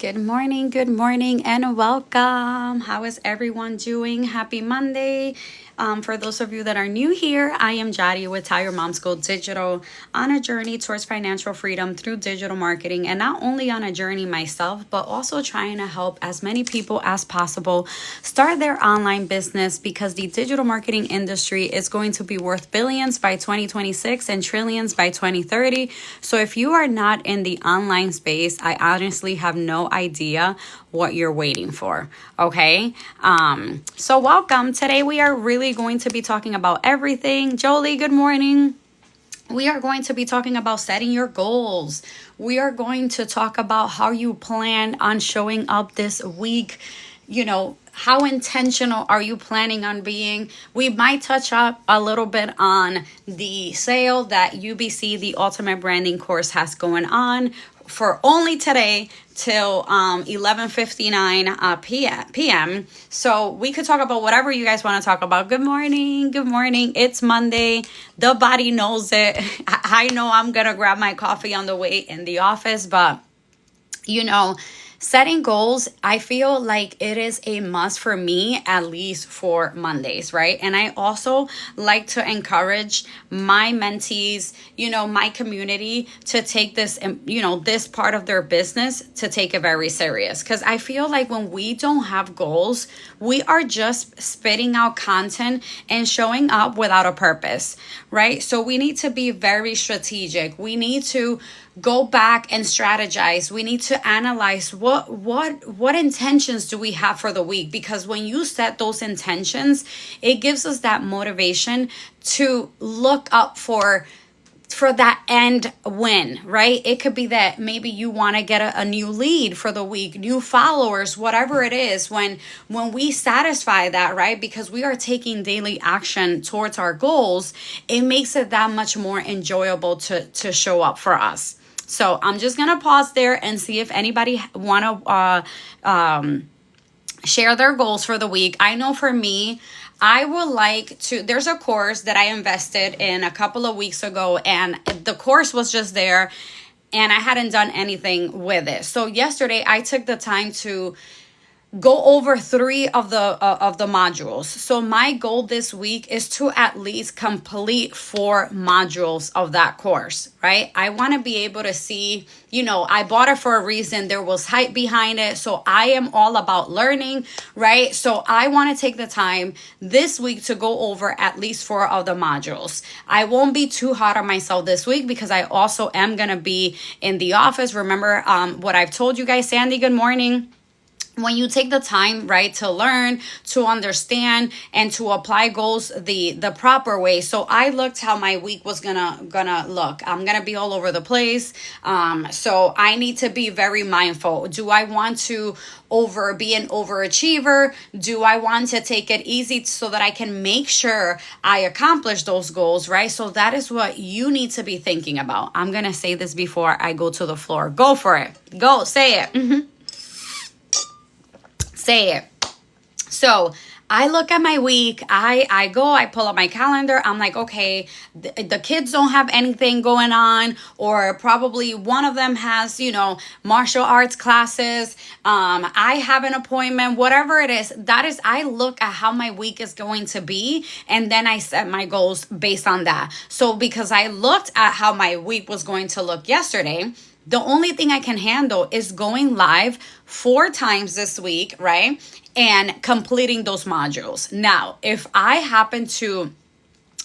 good morning, and welcome. How is everyone doing? Happy Monday. For those of you that are new here, I am Jody with Tire Mom School Digital, on a journey towards financial freedom through digital marketing, and not only on a journey myself, but also trying to help as many people as possible start their online business, because the digital marketing industry is going to be worth billions by 2026 and trillions by 2030. So if you are not in the online space, I honestly have no idea what you're waiting for. Okay. So welcome. Today we are really going to be talking about everything. Jolie, good morning. We are going to be talking about setting your goals. We are going to talk about how you plan on showing up this week. How intentional are you planning on being? We might touch up a little bit on the sale that UBC, the Ultimate Branding course, has going on for only today till 11:59 p.m. So we could talk about whatever you guys want to talk about. Good morning. Good morning. It's Monday. The body knows it. I know I'm going to grab my coffee on the way in the office, but setting goals, I feel like it is a must for me, at least for Mondays, right? And I also like to encourage my mentees, my community, to take this, this part of their business, to take it very serious. Because I feel like when we don't have goals, we are just spitting out content and showing up without a purpose, right? So we need to be very strategic. We need to go back and strategize. We need to analyze what intentions do we have for the week, because when you set those intentions, it gives us that motivation to look up for that end win, right? It could be that maybe you want to get a new lead for the week, new followers, whatever it is. When we satisfy that, right? Because we are taking daily action towards our goals, it makes it that much more enjoyable to show up for us. So I'm just going to pause there and see if anybody want to share their goals for the week. I know for me, I would like to, there's a course that I invested in a couple of weeks ago, and the course was just there and I hadn't done anything with it. So yesterday I took the time to go over 3 of the modules. So my goal this week is to at least complete 4 modules of that course, right? I want to be able to see, I bought it for a reason. There was hype behind it. So I am all about learning, right? So I want to take the time this week to go over at least 4 of the modules. I won't be too hard on myself this week because I also am going to be in the office. Remember what I've told you guys. Sandy, good morning. When you take the time, right, to learn, to understand, and to apply goals the proper way. So I looked how my week was gonna look. I'm gonna be all over the place. So I need to be very mindful. Do I want to be an overachiever? Do I want to take it easy so that I can make sure I accomplish those goals, right? So that is what you need to be thinking about. I'm gonna say this before I go to the floor. Go for it. Go, say it. Say it. So I look at my week, I pull up my calendar. I'm like, okay, the kids don't have anything going on, or probably one of them has, martial arts classes. I have an appointment, whatever it is. I look at how my week is going to be, and then I set my goals based on that. So because I looked at how my week was going to look yesterday, the only thing I can handle is going live 4 times this week, right? And completing those modules. Now, if I happen to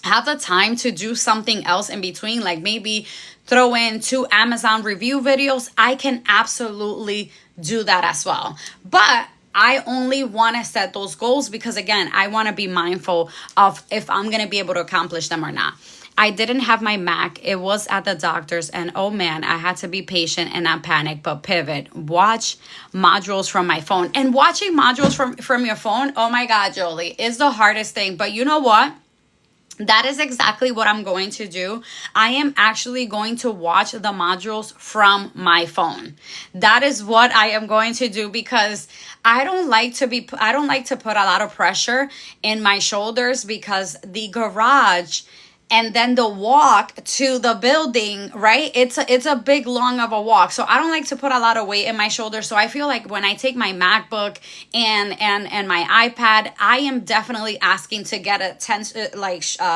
have the time to do something else in between, like maybe throw in 2 Amazon review videos, I can absolutely do that as well. But I only want to set those goals because, again, I want to be mindful of if I'm going to be able to accomplish them or not. I didn't have my Mac. It was at the doctor's, and oh man, I had to be patient and not panic, but pivot. Watch modules from my phone. And watching modules from your phone, oh my God, Jolie, is the hardest thing. But you know what? That is exactly what I'm going to do. I am actually going to watch the modules from my phone. That is what I am going to do, because I don't like to put a lot of pressure in my shoulders, because the garage and then the walk to the building, right? It's a big long of a walk. So I don't like to put a lot of weight in my shoulders. So I feel like when I take my MacBook and my iPad, I am definitely asking to get a tense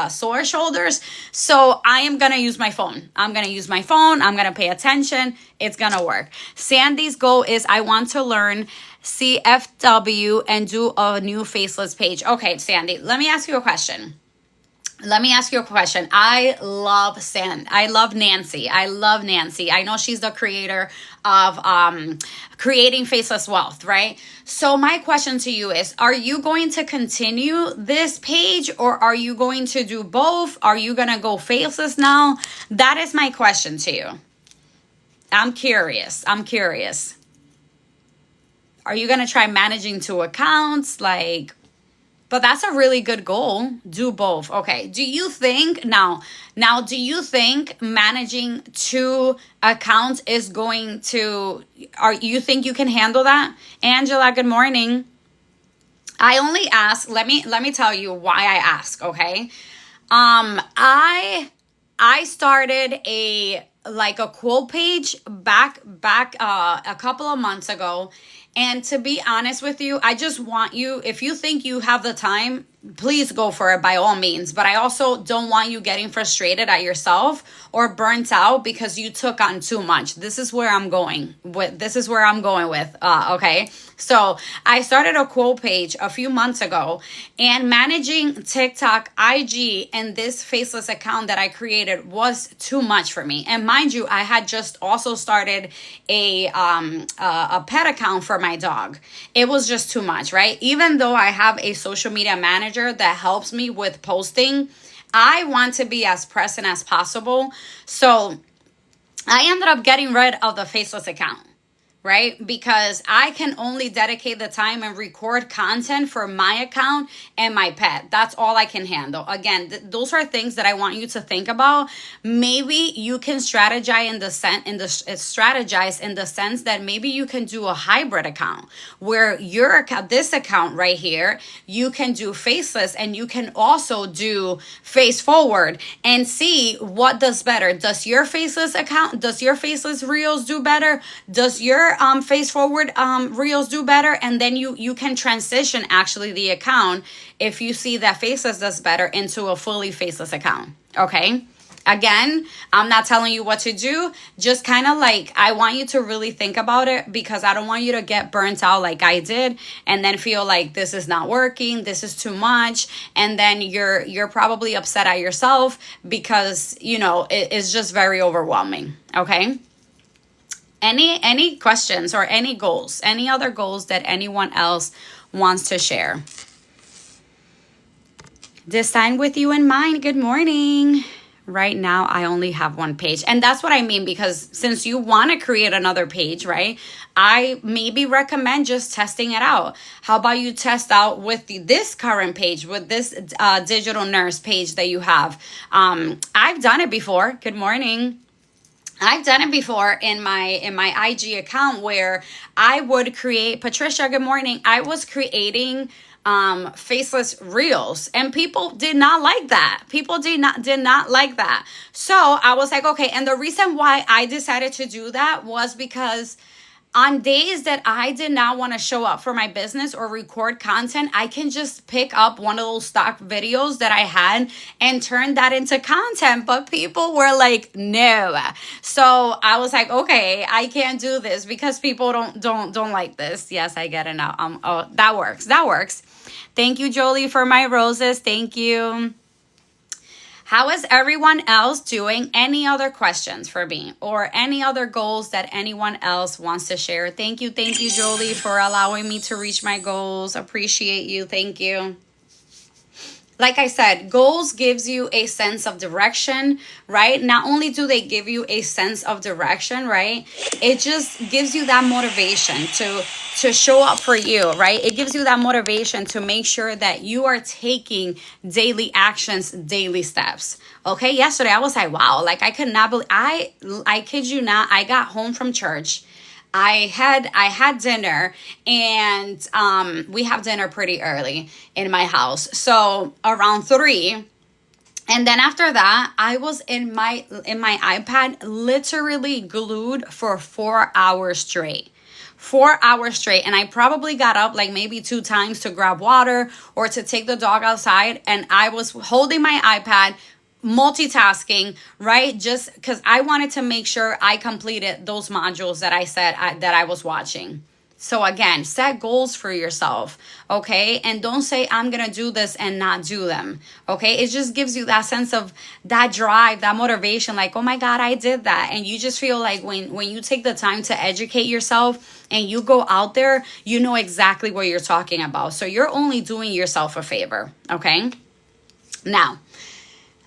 sore shoulders. So I am gonna use my phone. I'm gonna pay attention. It's gonna work. Sandy's goal is I want to learn CFW and do a new faceless page. Okay, Sandy, let me ask you a question. I love Nancy. I know she's the creator of Creating Faceless Wealth, right? So my question to you is, are you going to continue this page, or are you going to do both? Are you going to go faceless now? That is my question to you. I'm curious. Are you going to try managing 2 accounts? But that's a really good goal. Do both. Okay. Do you think do you think managing 2 accounts is going to, you think you can handle that? Angela, good morning. I only ask, let me tell you why I ask, okay? I started a quote page back a couple of months ago. And to be honest with you, I just want you, if you think you have the time, please go for it by all means. But I also don't want you getting frustrated at yourself or burnt out because you took on too much. This is where I'm going with. Okay. So I started a quote page a few months ago, and managing TikTok, IG, and this faceless account that I created was too much for me. And mind you, I had just also started a pet account for my dog. It was just too much, right? Even though I have a social media manager that helps me with posting, I want to be as present as possible. So I ended up getting rid of the faceless account, right? Because I can only dedicate the time and record content for my account and my pet. That's all I can handle. Again, those are things that I want you to think about. Maybe you can strategize in the sense that maybe you can do a hybrid account where your account, this account right here, you can do faceless and you can also do face forward and see what does better. Does your faceless reels do better? Does your face forward reels do better? And then you can transition actually the account if you see that faceless does better into a fully faceless account. Okay. Again, I'm not telling you what to do. Just kind of I want you to really think about it, because I don't want you to get burnt out like I did and then feel like this is not working, this is too much, and then you're probably upset at yourself because it's just very overwhelming. Okay. Any questions or any goals, any other goals that anyone else wants to share? Design with you in mind. Good morning. Right now, I only have 1 page. And that's what I mean, because since you want to create another page, right? I maybe recommend just testing it out. How about you test out with this current page, with this digital nurse page that you have? I've done it before. Good morning. I've done it before in my IG account where I would create, Patricia, good morning. I was creating faceless reels, and people did not like that. People did not like that. So I was like, okay. And the reason why I decided to do that was because on days that I did not want to show up for my business or record content, I can just pick up one of those stock videos that I had and turn that into content. But people were like, no. So I was like, okay, I can't do this because people don't like this. Yes, I get it now. Oh, that works. Thank you, Jolie, for my roses. Thank you. How is everyone else doing? Any other questions for me or any other goals that anyone else wants to share? Thank you, Jolie, for allowing me to reach my goals. Appreciate you. Thank you. Like I said, goals gives you a sense of direction, right? Not only do they give you a sense of direction, right? It just gives you that motivation to show up for you, right? It gives you that motivation to make sure that you are taking daily actions, daily steps. Okay, yesterday I was like, wow, like I could not believe, I kid you not, I got home from church. I had dinner, and we have dinner pretty early in my house. So around 3, And then after that, I was in my iPad literally glued for 4 hours straight. 4 hours straight. And I probably got up like maybe 2 times to grab water or to take the dog outside. And I was holding my iPad, multitasking, right? Just because I wanted to make sure I completed those modules that I said that I was watching. So again, set goals for yourself, okay? And don't say, I'm going to do this and not do them, okay? It just gives you that sense of that drive, that motivation, like, oh my God, I did that. And you just feel like when you take the time to educate yourself and you go out there, you know exactly what you're talking about. So you're only doing yourself a favor, okay? Now,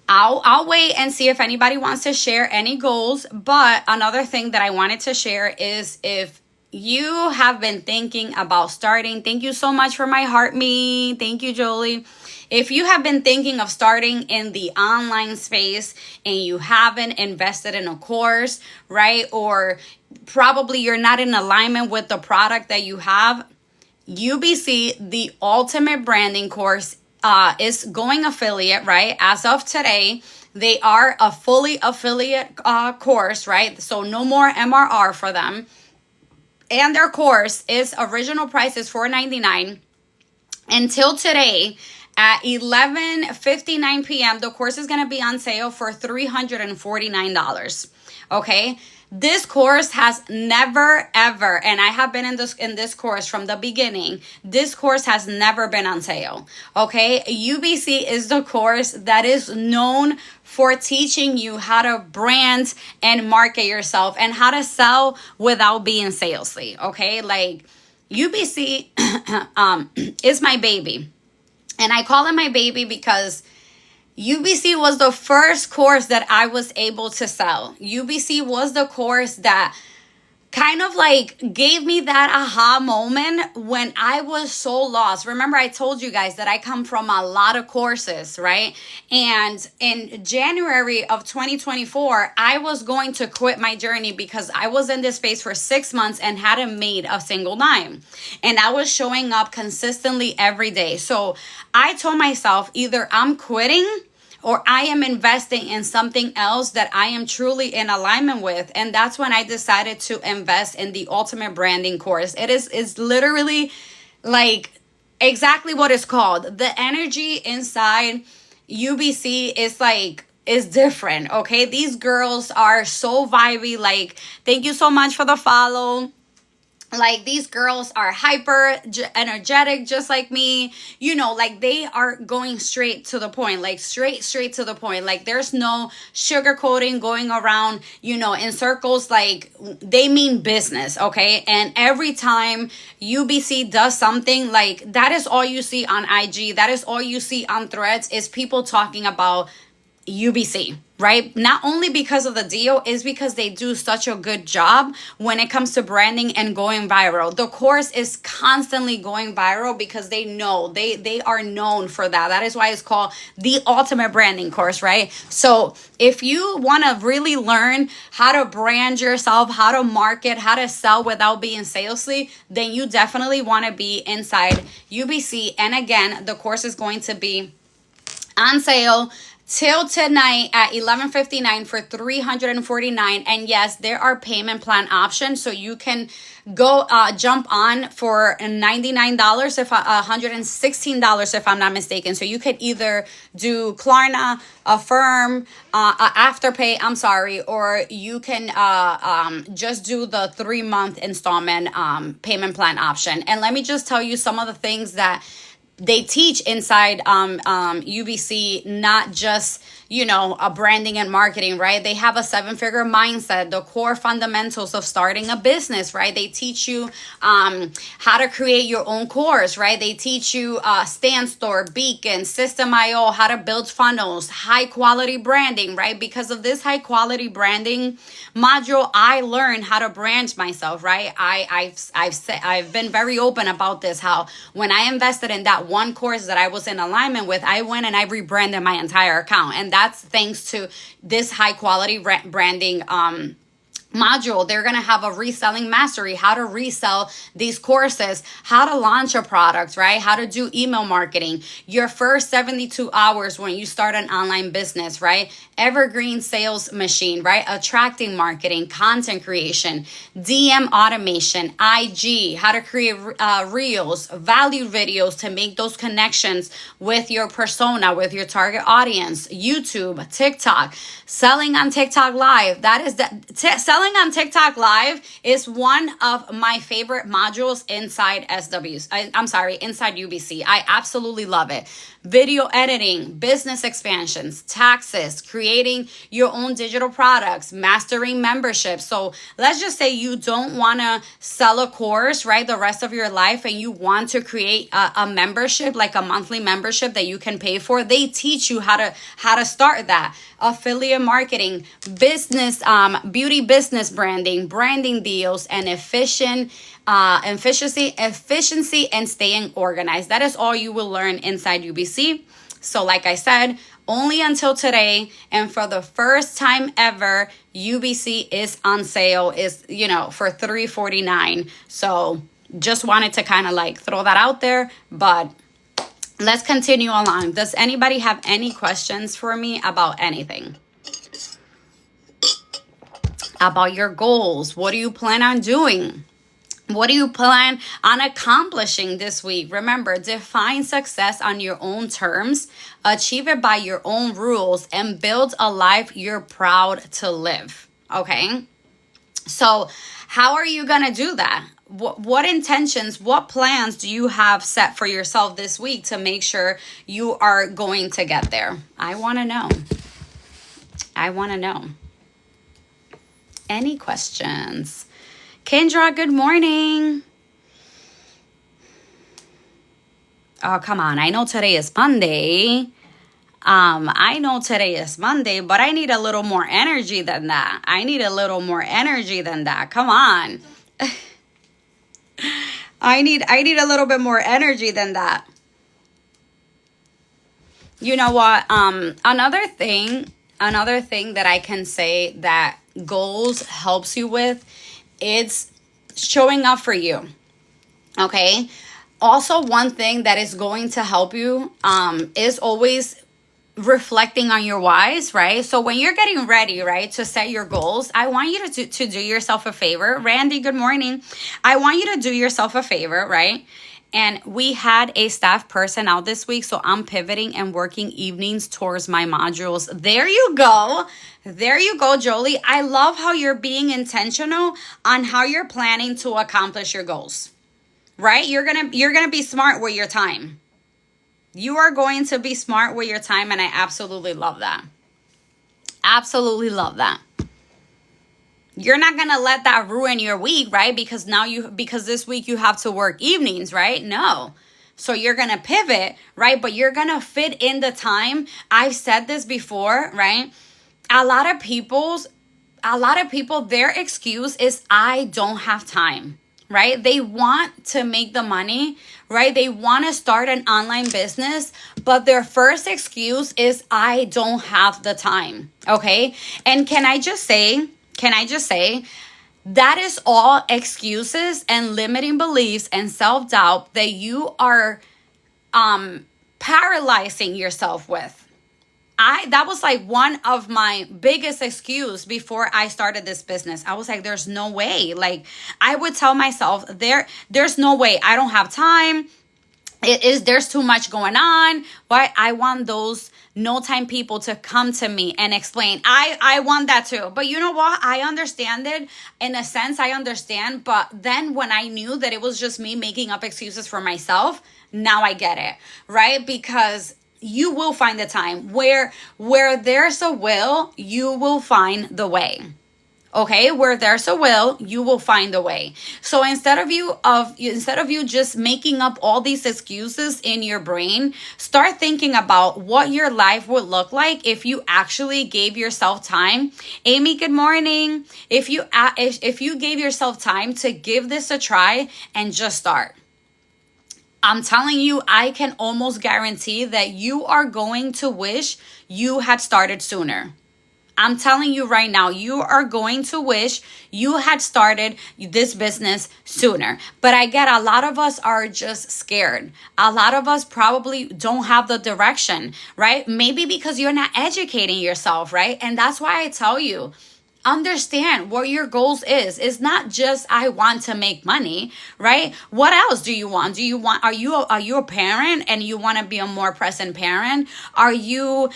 I'll wait and see if anybody wants to share any goals. But another thing that I wanted to share is if you have been thinking about starting, thank you so much for my heart me. Thank you, Jolie. If you have been thinking of starting in the online space and you haven't invested in a course, right? Or probably you're not in alignment with the product that you have, UBC, the Ultimate Branding course, is going affiliate, right? As of today, they are a fully affiliate course, right? So no more MRR for them. And their course is original price is $4.99. Until today at 11:59 p.m., the course is going to be on sale for $349. Okay? This course has never ever, and I have been in this course from the beginning. This course has never been on sale. Okay? UBC is the course that is known for teaching you how to brand and market yourself and how to sell without being salesy. Okay? Like UBC is my baby. And I call it my baby because UBC was the first course that I was able to sell. UBC was the course that kind of like gave me that aha moment when I was so lost. Remember, I told you guys that I come from a lot of courses, right? And in January of 2024, I was going to quit my journey because I was in this space for 6 months and hadn't made a single dime. And I was showing up consistently every day. So I told myself, either I'm quitting or I am investing in something else that I am truly in alignment with. And that's when I decided to invest in the Ultimate Branding course. It's literally like exactly what it's called. The energy inside UBC is different, okay? These girls are so vibey. Like, thank you so much for the follow. Like, these girls are hyper energetic, just like me. You know, like, they are going straight to the point, like straight to the point. Like, there's no sugarcoating going around, you know, in circles. Like, they mean business, okay? And every time UBC does something, like, that is all you see on IG. That is all you see on Threads, is people talking about UBC, right? Not only because of the deal, is because they do such a good job when it comes to branding and going viral. The course is constantly going viral because they know, they are known for that. That is why it's called the Ultimate Branding course, right? So if you want to really learn how to brand yourself, how to market, how to sell without being salesy, then you definitely want to be inside UBC. And again, the course is going to be on sale till tonight at 11:59 for $349. And yes, there are payment plan options, so you can go jump on for $99, if $116 if I'm not mistaken. So you could either do Klarna, Affirm, Afterpay, I'm sorry, or you can just do the 3-month installment payment plan option. And let me just tell you some of the things that they teach inside UBC, not just, you know, a branding and marketing, right? They have a 7-figure mindset, the core fundamentals of starting a business, right? They teach you how to create your own course, right? They teach you StanStore, Beacon, System.io, how to build funnels, high quality branding, right? Because of this high quality branding module, I learned how to brand myself, right? I've been very open about this, how when I invested in that one course that I was in alignment with, I went and I rebranded my entire account. And that's thanks to this high quality branding module. They're going to have a reselling mastery, how to resell these courses, how to launch a product, right? How to do email marketing, your first 72 hours when you start an online business, right? Evergreen sales machine, right? Attracting marketing, content creation, DM automation, IG, how to create reels, value videos to make those connections with your persona, with your target audience, YouTube, TikTok, selling on TikTok live. That is selling on TikTok live is one of my favorite modules inside inside UBC. I absolutely love it. Video editing, business expansions, taxes, creating your own digital products, mastering memberships. So let's just say you don't want to sell a course, right, the rest of your life, and you want to create a membership, like a monthly membership that you can pay for. They teach you how to start that. Affiliate marketing, business, beauty business branding deals, and efficiency and staying organized. That is all you will learn inside UBC. So like I said, only until today, and for the first time ever, UBC is on sale, is for $349. So just wanted to kind of like throw that out there, but let's continue along. Does anybody have any questions for me about anything? About your goals? What do you plan on doing? What do you plan on accomplishing this week? Remember, define success on your own terms, achieve it by your own rules, and build a life you're proud to live. Okay? So how are you going to do that? What intentions, what plans do you have set for yourself this week to make sure you are going to get there? I want to know. Any questions? Kendra, good morning. Oh, come on. I know today is Monday. But I need a little more energy than that. Come on. I need a little bit more energy than that. You know what? Another thing that I can say that goals helps you with, it's showing up for you. Okay? Also, one thing that is going to help you is always reflecting on your whys, right? So when you're getting ready, right, to set your goals, I want you to do yourself a favor. Randy, good morning. I want you to do yourself a favor, right? And we had a staff person out this week, so I'm pivoting and working evenings towards my modules. There you go, Jolie. I love how you're being intentional on how you're planning to accomplish your goals, right? You're gonna be smart with your time. You are going to be smart with your time, and I absolutely love that. You're not going to let that ruin your week, right? Because this week you have to work evenings, right? No. So you're going to pivot, right? But you're going to fit in the time. I've said this before, right? A lot of people, their excuse is, I don't have time, right? They want to make the money, right? They want to start an online business, but their first excuse is, I don't have the time, okay? And can I just say, that is all excuses and limiting beliefs and self-doubt that you are paralyzing yourself with. That was like one of my biggest excuse before I started this business. I was like, there's no way. Like, I would tell myself, there's no way. I don't have time. There's too much going on. Why? I want those no time people to come to me and explain. I want that too. But you know what? I understand it. In a sense, I understand. But then when I knew that it was just me making up excuses for myself, now I get it, right? Because you will find the time. Where there's a will, you will find the way. Okay, where there's a will, you will find a way. So instead of you just making up all these excuses in your brain, start thinking about what your life would look like if you actually gave yourself time. Amy, good morning. If you gave yourself time to give this a try and just start, I'm telling you, I can almost guarantee that you are going to wish you had started sooner. I'm telling you right now, you are going to wish you had started this business sooner. But I get a lot of us are just scared. A lot of us probably don't have the direction, right? Maybe because you're not educating yourself, right? And that's why I tell you, understand what your goals is. It's not just I want to make money, right? What else do you want? Are you a parent and you want to be a more present parent? Are you,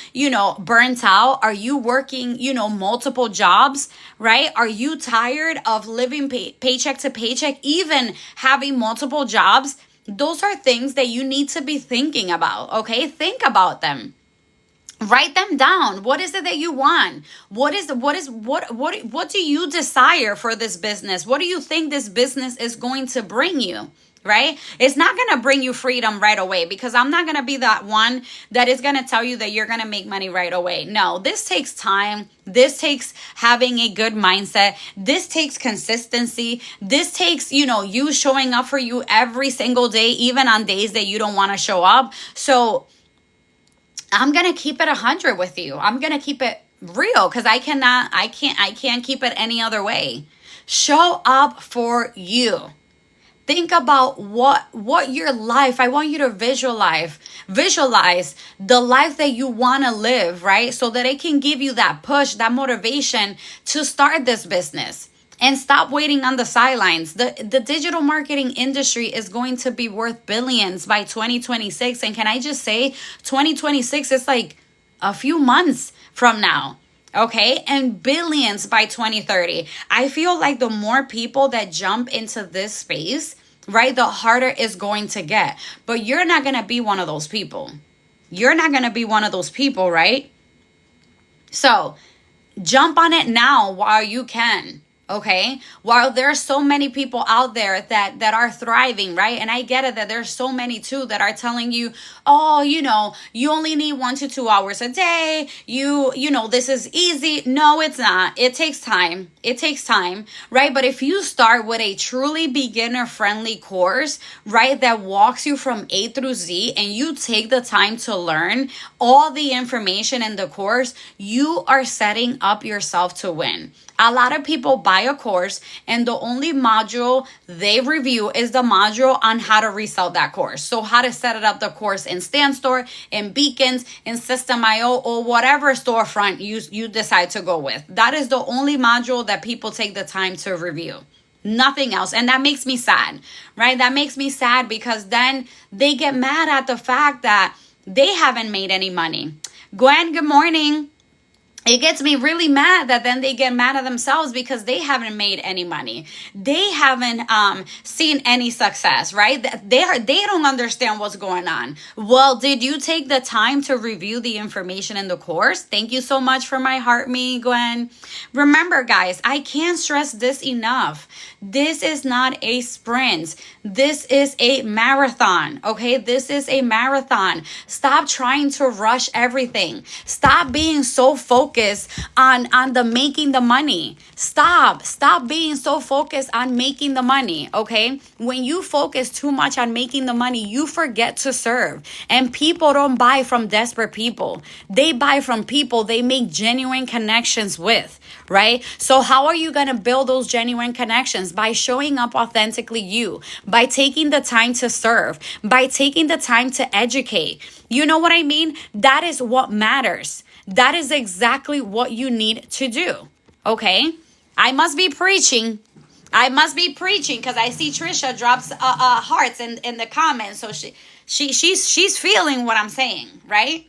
burnt out? Are you working, multiple jobs, right? Are you tired of living paycheck to paycheck, even having multiple jobs? Those are things that you need to be thinking about, okay? Think about them. Write them down. What is it that you want? What do you desire for this business? What do you think this business is going to bring you? Right? It's not going to bring you freedom right away, because I'm not going to be that one that is going to tell you that you're going to make money right away. No, this takes time. This takes having a good mindset. This takes consistency. This takes, you showing up for you every single day, even on days that you don't want to show up. So I'm going to keep it 100 with you. I'm going to keep it real, because I can't keep it any other way. Show up for you. Think about what your life, I want you to visualize the life that you want to live, right? So that it can give you that push, that motivation to start this business. And stop waiting on the sidelines. The digital marketing industry is going to be worth billions by 2026. And can I just say, 2026 is like a few months from now. Okay, and billions by 2030. I feel like the more people that jump into this space, right, the harder it's going to get. But you're not going to be one of those people. You're not going to be one of those people, right? So jump on it now while you can. Okay, while there are so many people out there that are thriving, right? And I get it that there's so many too that are telling you, oh, you only need 1 to 2 hours a day. This is easy. No, it's not. It takes time. It takes time, right? But if you start with a truly beginner friendly course, right, that walks you from A through Z, and you take the time to learn all the information in the course, you are setting up yourself to win. A lot of people buy a course and the only module they review is the module on how to resell that course. So how to set it up the course in StanStore, in Beacons, in System.io, or whatever storefront you decide to go with. That is the only module that people take the time to review. Nothing else. And that makes me sad, right? That makes me sad, because then they get mad at the fact that they haven't made any money. Gwen, good morning. It gets me really mad that then they get mad at themselves because they haven't made any money. They haven't seen any success, right? They don't understand what's going on. Well, did you take the time to review the information in the course? Thank you so much for my heart, me, Gwen. Remember, guys, I can't stress this enough. This is not a sprint. This is a marathon, okay? This is a marathon. Stop trying to rush everything. Stop being so focused on the making the money. Stop being so focused on making the money, okay? When you focus too much on making the money, you forget to serve. And people don't buy from desperate people. They buy from people they make genuine connections with, right? So how are you going to build those genuine connections? By showing up authentically you, by taking the time to serve, by taking the time to educate. You know what I mean? That is what matters. That is exactly what you need to do, okay? I must be preaching because I see Trisha drops hearts in the comments. So she's feeling what I'm saying, right?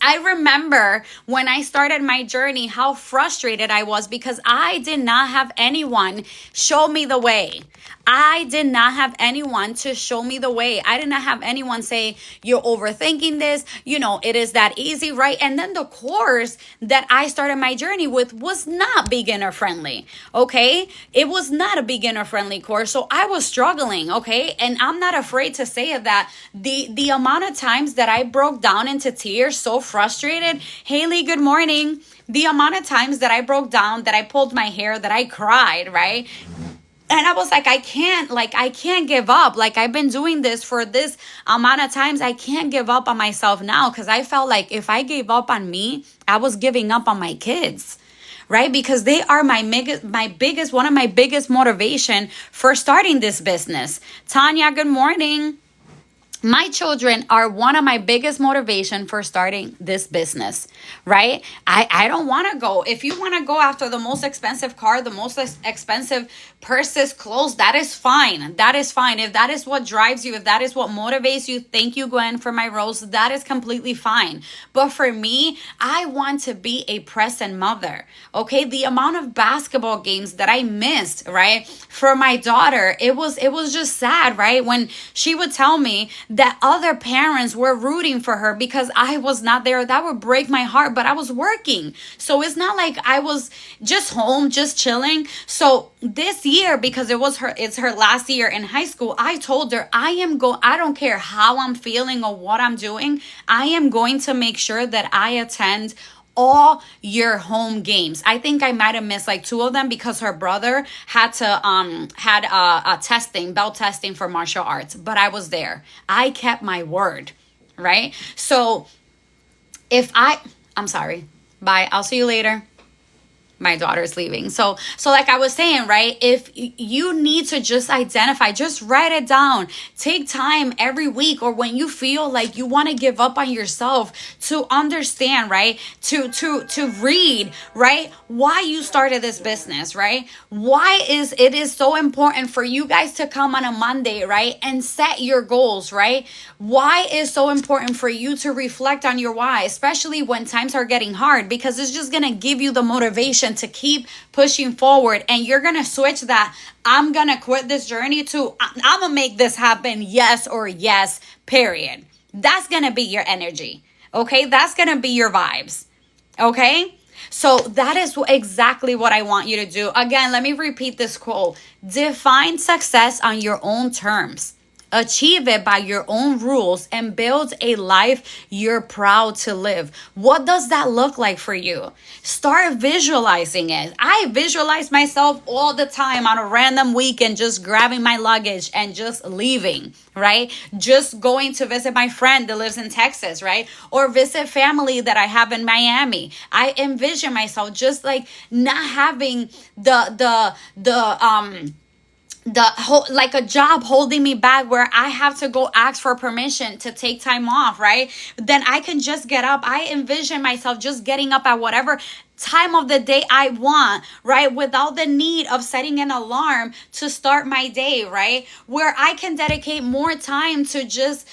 I remember when I started my journey, how frustrated I was because I did not have anyone show me the way. I did not have anyone to show me the way. I did not have anyone say, you're overthinking this. It is that easy, right? And then the course that I started my journey with was not beginner friendly, okay? It was not a beginner friendly course. So I was struggling, okay? And I'm not afraid to say that the amount of times that I broke down into tears, so frustrated. Haley, good morning. The amount of times that I broke down, that I pulled my hair, that I cried, right? And I was like, I can't give up. Like, I've been doing this for this amount of times. I can't give up on myself now, because I felt like if I gave up on me, I was giving up on my kids, right? Because they are one of my biggest motivation for starting this business. Tanya, good morning. My children are one of my biggest motivation for starting this business, right? I don't want to go. If you want to go after the most expensive car, the most expensive purses, clothes, that is fine. That is fine. If that is what drives you, if that is what motivates you, thank you, Gwen, for my rose. That is completely fine. But for me, I want to be a present mother, okay? The amount of basketball games that I missed, right? For my daughter, it was just sad, right? When she would tell me that other parents were rooting for her because I was not there. That would break my heart, but I was working. So it's not like I was just home, just chilling. So this year, because it's her last year in high school, I told her I don't care how I'm feeling or what I'm doing. I am going to make sure that I attend all your home games. I think I might have missed like 2 of them because her brother had belt testing for martial arts, but I was there. I kept my word, right? So I'm sorry. Bye. I'll see you later. My daughter's leaving. So like I was saying, right? If you need to just identify, just write it down. Take time every week, or when you feel like you want to give up on yourself, to understand, right? To read, right? Why you started this business, right? Why it is so important for you guys to come on a Monday, right? And set your goals, right? Why is so important for you to reflect on your why, especially when times are getting hard, because it's just going to give you the motivation to keep pushing forward. And you're gonna switch that I'm gonna quit this journey to I'm gonna make this happen, yes or yes, period. That's gonna be your energy, okay? That's gonna be your vibes, okay? So that is exactly what I want you to do. Again, let me repeat this quote. Define success on your own terms. Achieve it by your own rules and build a life you're proud to live. What does that look like for you? Start visualizing it. I visualize myself all the time on a random weekend, just grabbing my luggage and just leaving, right? Just going to visit my friend that lives in Texas, right? Or visit family that I have in Miami. I envision myself just like not having like a job holding me back where I have to go ask for permission to take time off, right? Then I can just get up. I envision myself just getting up at whatever time of the day I want, right? Without the need of setting an alarm to start my day, right? Where I can dedicate more time to just,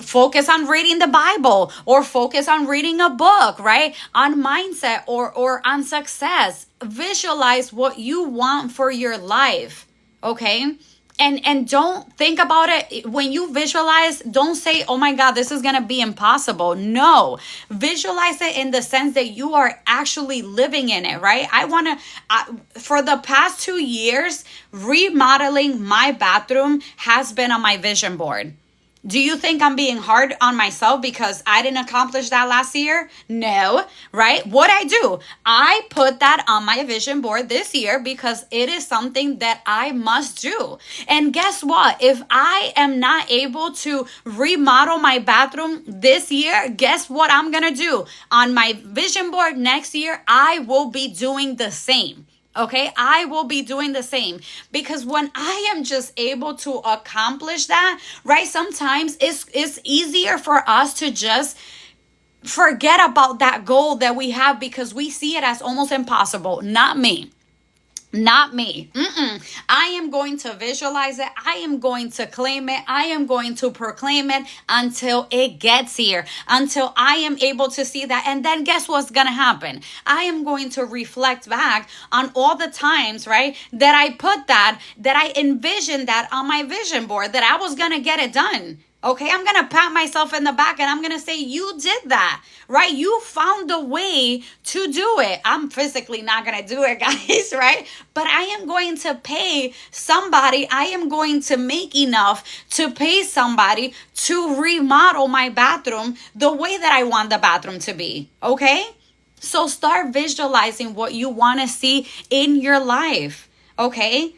focus on reading the Bible, or focus on reading a book, right? On mindset or on success. Visualize what you want for your life, okay? And don't think about it. When you visualize, don't say, oh my God, this is going to be impossible. No, visualize it in the sense that you are actually living in it, right? For the past 2 years, remodeling my bathroom has been on my vision board. Do you think I'm being hard on myself because I didn't accomplish that last year? No, right? What I do, I put that on my vision board this year because it is something that I must do. And guess what? If I am not able to remodel my bathroom this year, guess what I'm going to do? On my vision board next year, I will be doing the same. Okay, I will be doing the same, because when I am just able to accomplish that, right? Sometimes it's easier for us to just forget about that goal that we have because we see it as almost impossible. Not me. I am going to visualize it. I am going to claim it. I am going to proclaim it until it gets here, until I am able to see that. And then guess what's going to happen? I am going to reflect back on all the times, right, that I put that I envisioned that on my vision board, that I was going to get it done. Okay, I'm going to pat myself in the back and I'm going to say, you did that, right? You found a way to do it. I'm physically not going to do it, guys, right? But I am going to pay somebody. I am going to make enough to pay somebody to remodel my bathroom the way that I want the bathroom to be, okay? So start visualizing what you want to see in your life. Okay?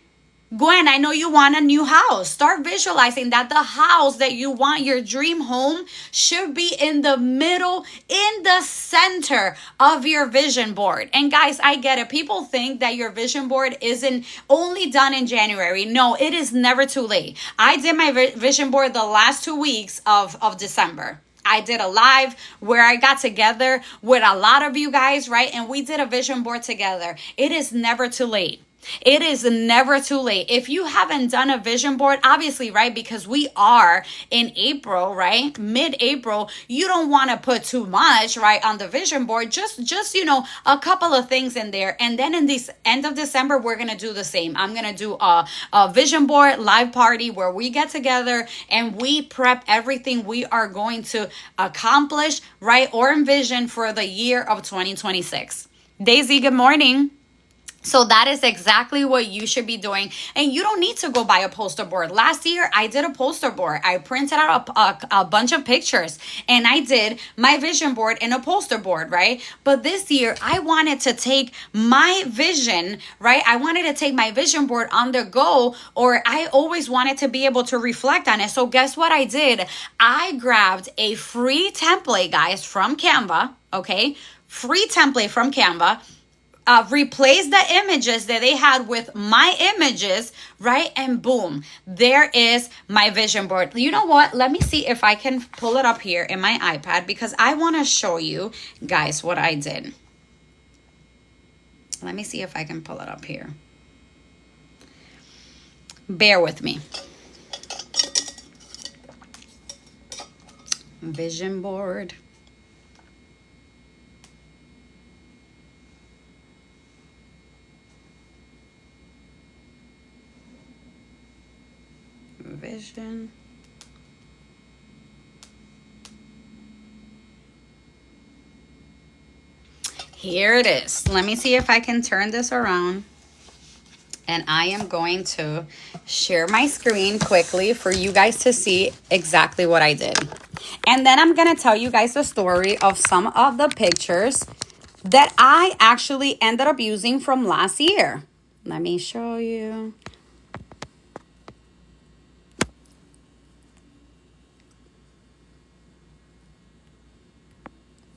Gwen, I know you want a new house. Start visualizing that the house that you want, your dream home, should be in the middle, in the center of your vision board. And guys, I get it. People think that your vision board isn't only done in January. No, it is never too late. I did my vision board the last 2 weeks of December. I did a live where I got together with a lot of you guys, right? And we did a vision board together. It is never too late. It is never too late. If you haven't done a vision board, obviously, right? Because we are in April, right? Mid-April, you don't want to put too much, right, on the vision board. Just, a couple of things in there. And then in this end of December, we're going to do the same. I'm going to do a vision board live party where we get together and we prep everything we are going to accomplish, right, or envision for the year of 2026. Daisy, good morning. So that is exactly what you should be doing. And you don't need to go buy a poster board. Last year, I did a poster board. I printed out a bunch of pictures and I did my vision board in a poster board, right? But this year, I wanted to take my vision, right? I wanted to take my vision board on the go, or I always wanted to be able to reflect on it. So guess what I did? I grabbed a free template, guys, from Canva, okay? Free template from Canva. Replace the images that they had with my images, right? And boom, there is my vision board. You know what? Let me see if I can pull it up here in my iPad because I want to show you guys what I did. Let me see if I can pull it up here. Bear with me. Vision board. Vision. Here it is. Let me see if I can turn this around. And I am going to share my screen quickly for you guys to see exactly what I did. And then I'm going to tell you guys the story of some of the pictures that I actually ended up using from last year. Let me show you.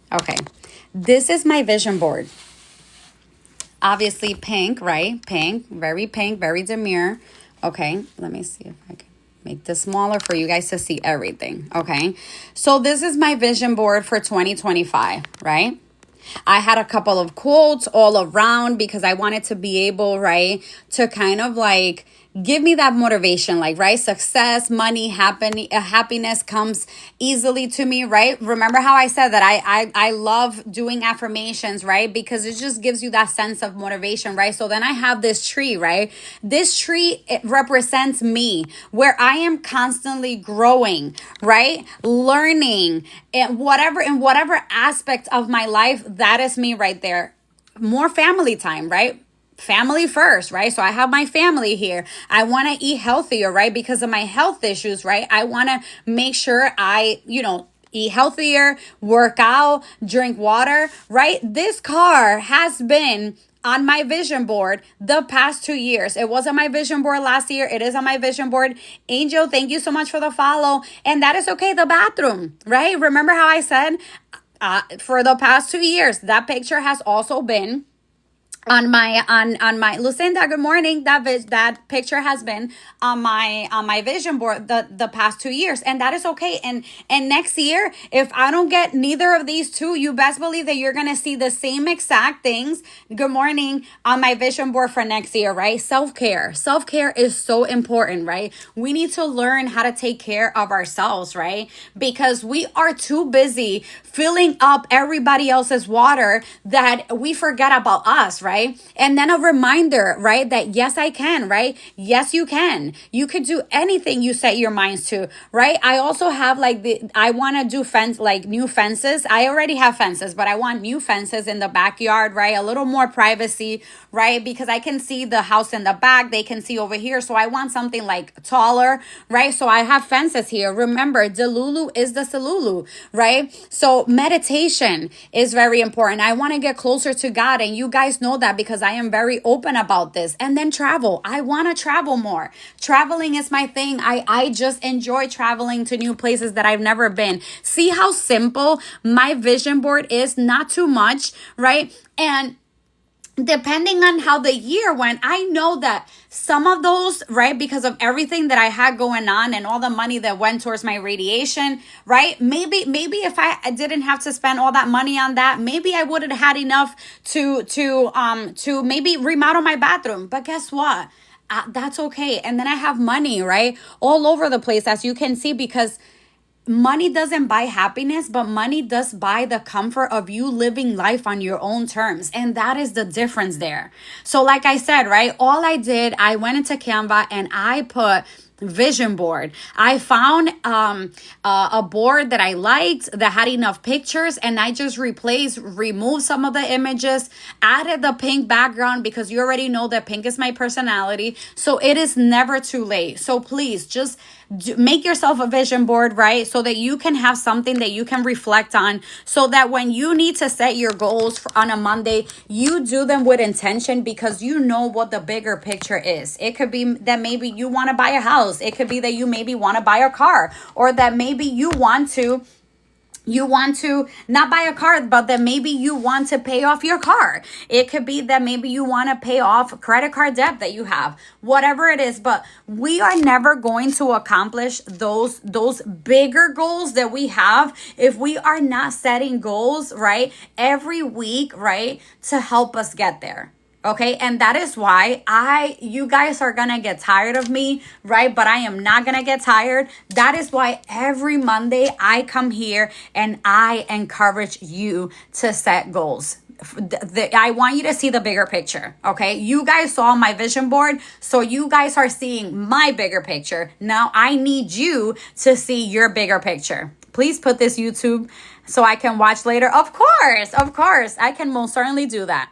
Okay, this is my vision board. Obviously pink, right? Pink, very demure. Okay, let me see if I can make this smaller for you guys to see everything. Okay, so this is my vision board for 2025, right? I had a couple of quotes all around because I wanted to be able, right, to kind of like give me that motivation, like, right? Success, money, happiness comes easily to me, right? Remember how I said that I love doing affirmations, right? Because it just gives you that sense of motivation, right? So then I have this tree, right? This tree, it represents me, where I am constantly growing, right? Learning, and in whatever aspect of my life, that is me right there. More family time, right? Family first, right? So I have my family here. I want to eat healthier, right? Because of my health issues, right? I want to make sure I, eat healthier, work out, drink water, right? This car has been on my vision board the past 2 years. It was on my vision board last year. It is on my vision board. Angel, thank you so much for the follow. And that is okay. The bathroom, right? Remember how I said for the past 2 years, that picture has also been on my Lucinda, good morning. That picture has been on my vision board the past 2 years, and that is okay. And next year, if I don't get neither of these two, you best believe that you're gonna see the same exact things. Good morning on my vision board for next year, right? Self-care is so important, right? We need to learn how to take care of ourselves, right? Because we are too busy filling up everybody else's water that we forget about us, right? And then a reminder, right? That yes, I can, right? Yes, you can. You could do anything you set your minds to, right? I also have I want to do new fences. I already have fences, but I want new fences in the backyard, right? A little more privacy, right? Because I can see the house in the back. They can see over here. So I want something like taller, right? So I have fences here. Remember, Delulu is the Salulu, right? So meditation is very important. I want to get closer to God. And you guys know that that because I am very open about this. And then travel. I want to travel more. Traveling is my thing. I just enjoy traveling to new places that I've never been. See how simple my vision board is? Not too much, right? And depending on how the year went, I know that some of those, right, because of everything that I had going on and all the money that went towards my radiation, right, maybe if I didn't have to spend all that money on that, maybe I would have had enough to maybe remodel my bathroom. But guess what? That's okay. And then I have money, right, all over the place, as you can see, because money doesn't buy happiness, but money does buy the comfort of you living life on your own terms. And that is the difference there. So like I said, right, all I did, I went into Canva and I put vision board. I found a board that I liked that had enough pictures, and I just removed some of the images, added the pink background because you already know that pink is my personality. So it is never too late. So please just make yourself a vision board, right? So that you can have something that you can reflect on, so that when you need to set your goals on a Monday, you do them with intention because you know what the bigger picture is. It could be that maybe you want to buy a house. It could be that you maybe want to buy a car, or that maybe you want to not buy a car, but that maybe you want to pay off your car. It could be that maybe you want to pay off credit card debt that you have, whatever it is. But we are never going to accomplish those bigger goals that we have if we are not setting goals, right, every week, right, to help us get there. Okay, and that is why you guys are gonna get tired of me, right? But I am not gonna get tired. That is why every Monday I come here and I encourage you to set goals. I want you to see the bigger picture, okay? You guys saw my vision board, so you guys are seeing my bigger picture. Now I need you to see your bigger picture. Please put this YouTube so I can watch later. Of course, I can most certainly do that.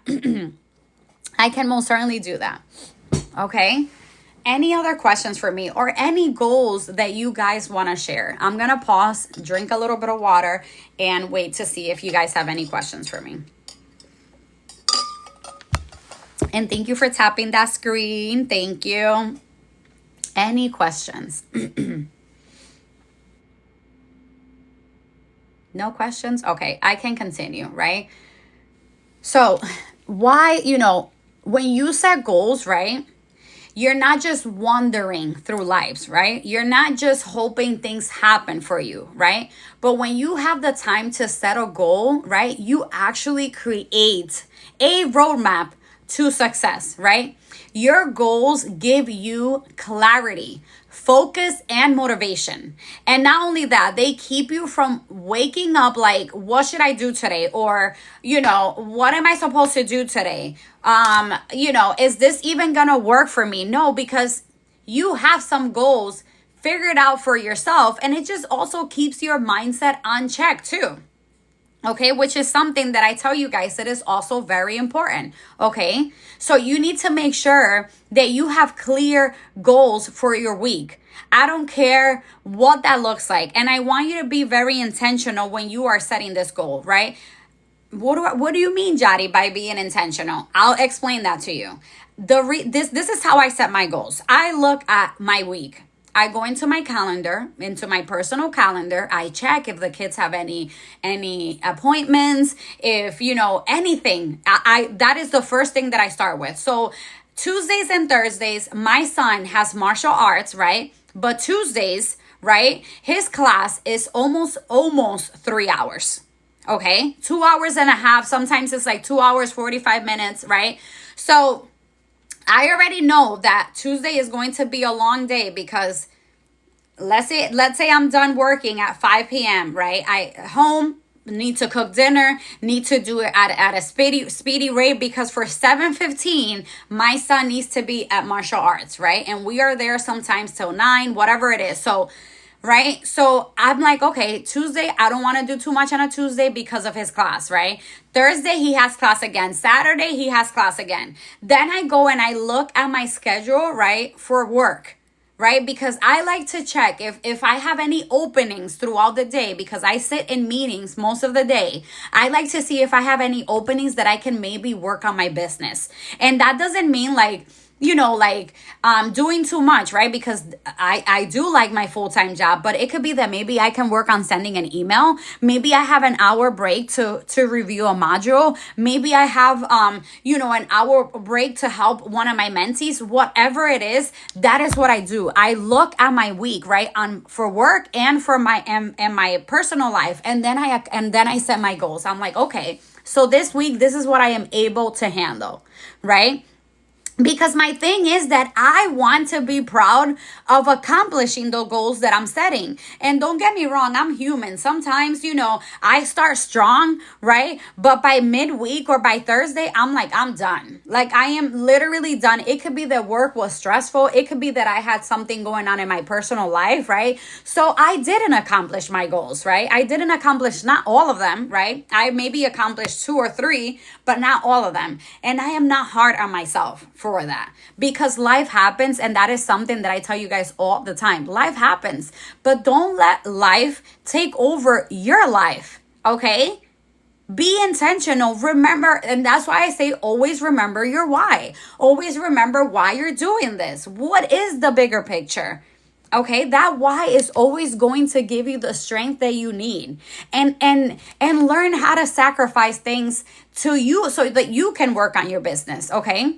I can most certainly do that. Okay. Any other questions for me or any goals that you guys want to share? I'm going to pause, drink a little bit of water, and wait to see if you guys have any questions for me. And thank you for tapping that screen. Thank you. Any questions? No questions? Okay, I can continue, right? So why, when you set goals, right, you're not just wandering through lives, right? You're not just hoping things happen for you, right? But when you have the time to set a goal, right, you actually create a roadmap to success, right? Your goals give you clarity, focus, and motivation. And not only that, they keep you from waking up like, what should I do today? Or, what am I supposed to do today? Is this even gonna work for me? No, because you have some goals figured out for yourself, and it just also keeps your mindset on check too. Okay, which is something that I tell you guys that is also very important. Okay, so you need to make sure that you have clear goals for your week. I don't care what that looks like. And I want you to be very intentional when you are setting this goal, right? What do you mean, Jari, by being intentional? I'll explain that to you. This is how I set my goals. I look at my week. I go into my calendar, into my personal calendar. I check if the kids have any appointments, if, anything. That is the first thing that I start with. So Tuesdays and Thursdays, my son has martial arts, right? But Tuesdays, right, his class is almost 3 hours. Okay, 2 hours and a half. Sometimes it's like 2 hours, 45 minutes, right? So I already know that Tuesday is going to be a long day because let's say I'm done working at 5 p.m., right? I need to cook dinner, need to do it at a speedy rate because for 7:15, my son needs to be at martial arts, right? And we are there sometimes till 9, whatever it is. So, right? So I'm like, okay, Tuesday, I don't want to do too much on a Tuesday because of his class, right? Thursday, he has class again. Saturday, he has class again. Then I go and I look at my schedule, right, for work, right? Because I like to check if I have any openings throughout the day, because I sit in meetings most of the day. I like to see if I have any openings that I can maybe work on my business. And that doesn't mean like, like doing too much, right? Because I do like my full-time job, but it could be that maybe I can work on sending an email. Maybe I have an hour break to review a module. Maybe I have an hour break to help one of my mentees. Whatever it is, that is what I do. I look at my week, right, on for work and for my and my personal life, and then I set my goals. I'm like, okay, so this week this is what I am able to handle, right? Because my thing is that I want to be proud of accomplishing the goals that I'm setting. And don't get me wrong, I'm human. Sometimes, I start strong, right? But by midweek or by Thursday, I'm done. Like, I am literally done. It could be that work was stressful. It could be that I had something going on in my personal life, right? So I didn't accomplish my goals, right? I didn't accomplish not all of them, right? I maybe accomplished 2 or 3, but not all of them. And I am not hard on myself for that, because life happens, and that is something that I tell you guys all the time. Life happens, but don't let life take over your life, okay? Be intentional. Remember, and that's why I say always remember your why. Always remember why you're doing this. What is the bigger picture? Okay, that why is always going to give you the strength that you need, and learn how to sacrifice things to you so that you can work on your business. Okay,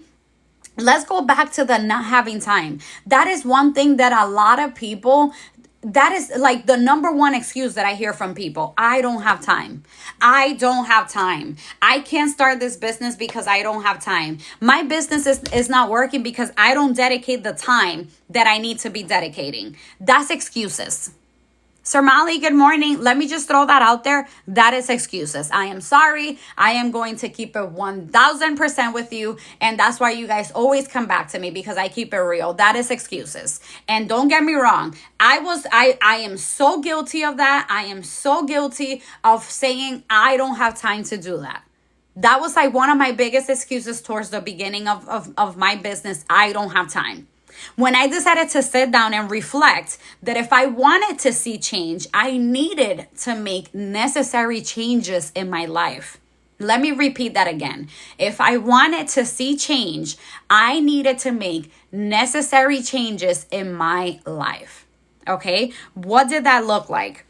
let's go back to the not having time. That is one thing that a lot of people, that is like the number one excuse that I hear from people. I don't have time. I don't have time. I can't start this business because I don't have time. My business is not working because I don't dedicate the time that I need to be dedicating. That's excuses. Sir Mali, good morning. Let me just throw that out there. That is excuses. I am sorry. I am going to keep it 1000% with you. And that's why you guys always come back to me, because I keep it real. That is excuses. And don't get me wrong. I am so guilty of that. I am so guilty of saying I don't have time to do that. That was like one of my biggest excuses towards the beginning of my business. I don't have time. When I decided to sit down and reflect that if I wanted to see change, I needed to make necessary changes in my life. Let me repeat that again. If I wanted to see change, I needed to make necessary changes in my life. Okay, what did that look like?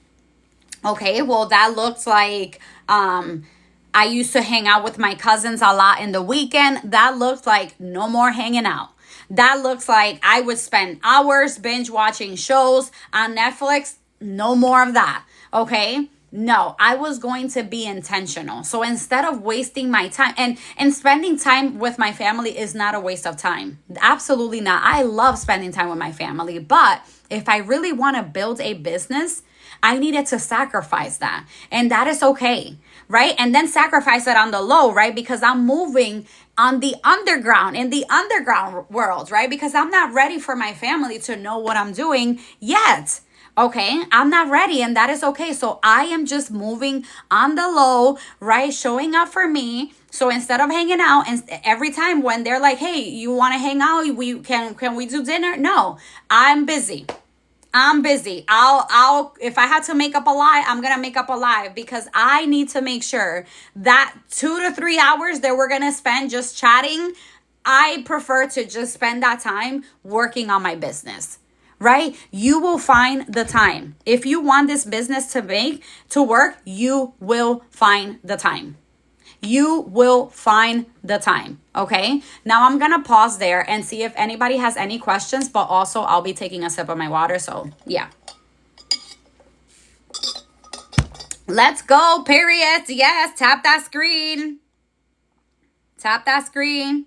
Okay, well, that looks like I used to hang out with my cousins a lot in the weekend. That looked like no more hanging out. That looks like I would spend hours binge watching shows on Netflix. No more of that. Okay? No, I was going to be intentional. So instead of wasting my time, and spending time with my family is not a waste of time. Absolutely not. I love spending time with my family. But if I really want to build a business, I needed to sacrifice that. And that is okay, right? And then sacrifice it on the low, right? Because I'm moving on the underground, in the underground world, right? Because I'm not ready for my family to know what I'm doing yet. Okay, I'm not ready, and that is okay. So I am just moving on the low, right? Showing up for me. So instead of hanging out, and every time when they're like, "Hey, you want to hang out? We can we do dinner?" No, I'm busy. I'm busy. I'll if I had to make up a lie, I'm going to make up a lie, because I need to make sure that 2 to 3 hours that we're going to spend just chatting, I prefer to just spend that time working on my business. Right? You will find the time. If you want this business to work, you will find the time. You will find the time. Okay. Now I'm going to pause there and see if anybody has any questions, but also I'll be taking a sip of my water. So yeah. Let's go. Period. Yes. Tap that screen. Tap that screen.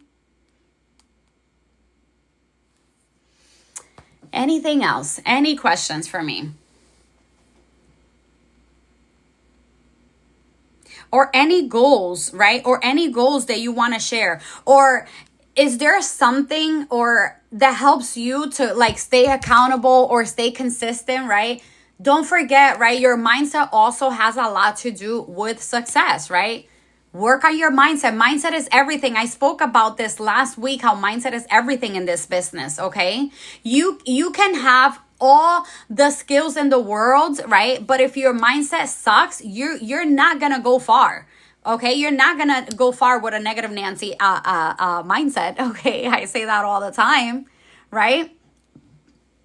Anything else? Any questions for me? Or any goals, right? Or any goals that you want to share? Or is there something or that helps you to like stay accountable or stay consistent, right? Don't forget, right? Your mindset also has a lot to do with success, right? Work on your mindset. Mindset is everything. I spoke about this last week, how mindset is everything in this business, okay? You can have all the skills in the world, right? But if your mindset sucks, you're not going to go far. Okay, you're not gonna go far with a negative Nancy mindset. Okay, I say that all the time, right?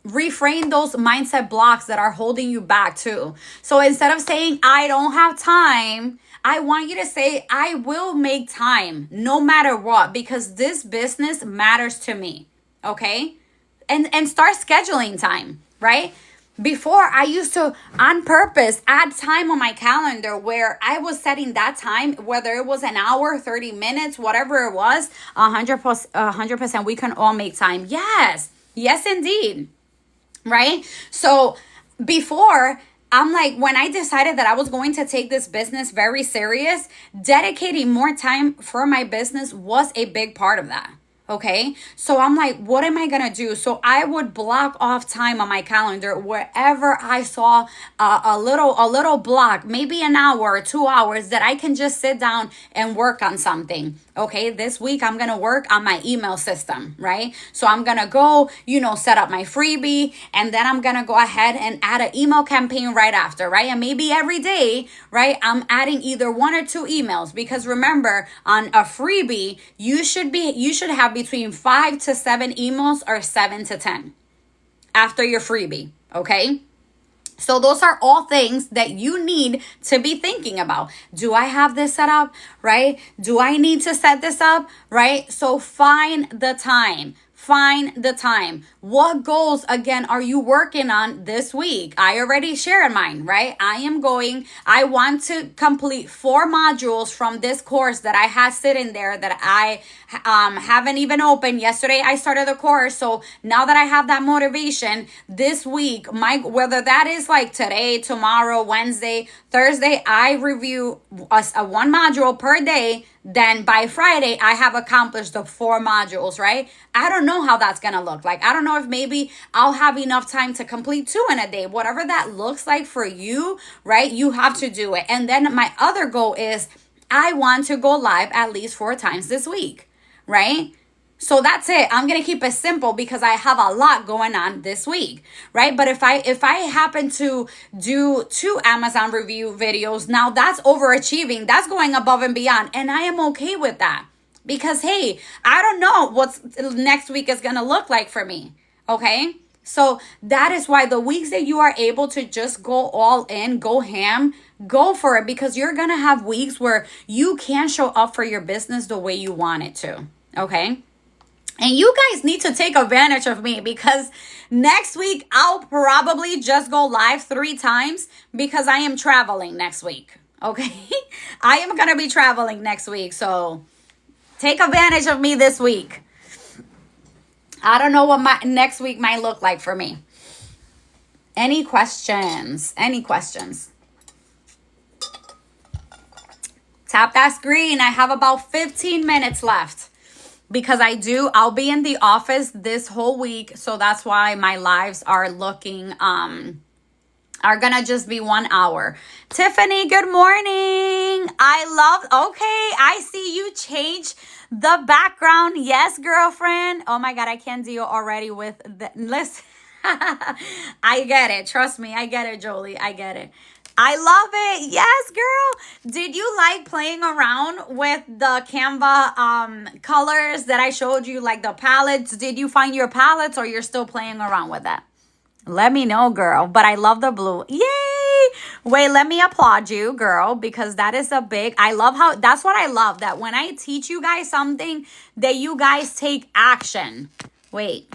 Reframe those mindset blocks that are holding you back too. So instead of saying I don't have time, I want you to say I will make time no matter what, because this business matters to me. Okay, and start scheduling time, right? Before, I used to, on purpose, add time on my calendar where I was setting that time, whether it was an hour, 30 minutes, whatever it was, 100%, we can all make time. Yes, yes, indeed, right? So before, I'm like, when I decided that I was going to take this business very serious, dedicating more time for my business was a big part of that. Okay, so I'm like, what am I gonna do? So I would block off time on my calendar wherever I saw a little block, maybe an hour or 2 hours that I can just sit down and work on something. Okay, this week I'm gonna work on my email system, right? So I'm gonna go, set up my freebie, and then I'm gonna go ahead and add an email campaign right after, right? And maybe every day, right, I'm adding either 1 or 2 emails, because remember, on a freebie, you should have between 5 to 7 emails, or 7 to 10 after your freebie, okay? So those are all things that you need to be thinking about. Do I have this set up, right? Do I need to set this up, right? So find the time. Find the time. What goals, again, are you working on this week? I already shared mine, right? I want to complete 4 modules from this course that I had sitting there that I haven't even opened. Yesterday, I started the course. So now that I have that motivation, this week, whether that is like today, tomorrow, Wednesday, Thursday, I review a 1 module per day. Then by Friday, I have accomplished the 4 modules, right? I don't know how that's going to look like. I don't know if maybe I'll have enough time to complete 2 in a day. Whatever that looks like for you, right? You have to do it. And then my other goal is I want to go live at least 4 times this week, right? So that's it. I'm going to keep it simple because I have a lot going on this week, right? But if I happen to do 2 Amazon review videos, now that's overachieving. That's going above and beyond. And I am okay with that because, hey, I don't know what's next week is going to look like for me. Okay. So that is why the weeks that you are able to just go all in, go ham, go for it, because you're going to have weeks where you can't show up for your business the way you want it to. Okay. And you guys need to take advantage of me because next week I'll probably just go live 3 times because I am traveling next week. Okay. I am going to be traveling next week. So take advantage of me this week. I don't know what my next week might look like for me. Any questions? Any questions? Tap that screen. I have about 15 minutes left. Because I'll be in the office this whole week. So that's why my lives are are gonna just be 1 hour. Tiffany, good morning. Okay, I see you change the background. Yes, girlfriend. Oh my God, I can't deal already with the, listen. I get it. Trust me, I get it, Jolie. I get it. I love it. Yes, girl. Did you like playing around with the Canva colors that I showed you, like the palettes? Did you find your palettes or you're still playing around with that? Let me know, girl. But I love the blue. Yay! Wait, let me applaud you, girl, because that is that's what I love, that when I teach you guys something, that you guys take action. Wait.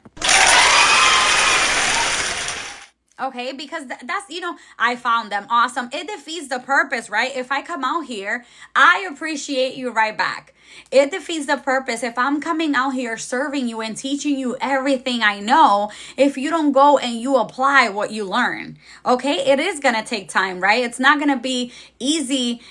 Okay, because that's, I found them awesome. It defeats the purpose, right? If I come out here, I appreciate you right back. It defeats the purpose if I'm coming out here serving you and teaching you everything I know, if you don't go and you apply what you learn. Okay, it is going to take time, right? It's not going to be easy,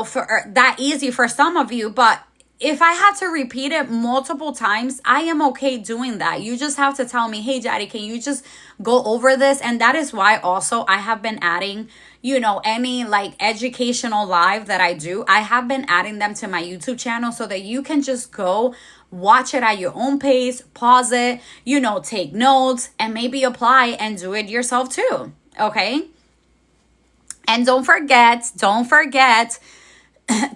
for that easy for some of you, but if I have to repeat it multiple times, I am okay doing that. You just have to tell me, hey, Daddy, can you just go over this? And that is why also I have been adding, any like educational live that I do. I have been adding them to my YouTube channel so that you can just go watch it at your own pace, pause it, take notes, and maybe apply and do it yourself too. Okay. And don't forget,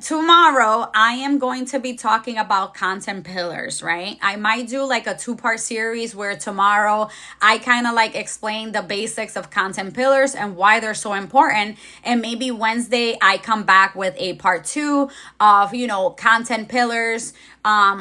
tomorrow I am going to be talking about content pillars, right? I might do like a 2-part series where tomorrow I kind of like explain the basics of content pillars and why they're so important. And maybe Wednesday I come back with a part 2 of, content pillars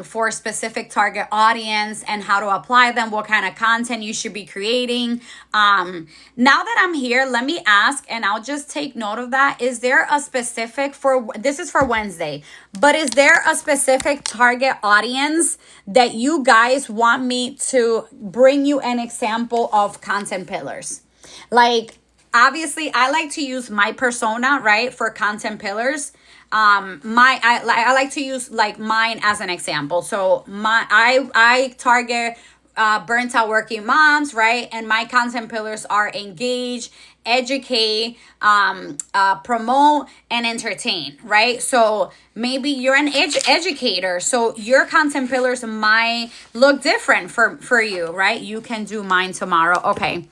for a specific target audience and how to apply them, what kind of content you should be creating. Now that I'm here, let me ask, and I'll just take note of that. Is there a specific this is for Wednesday, but is there a specific target audience that you guys want me to bring you an example of content pillars? Like, obviously, I like to use my persona, right, for content pillars. I like to use like mine as an example. So I target burnt out working moms, right? And my content pillars are engage, educate, promote, and entertain, right? So maybe you're an educator, so your content pillars might look different for you, right? You can do mine tomorrow. Okay.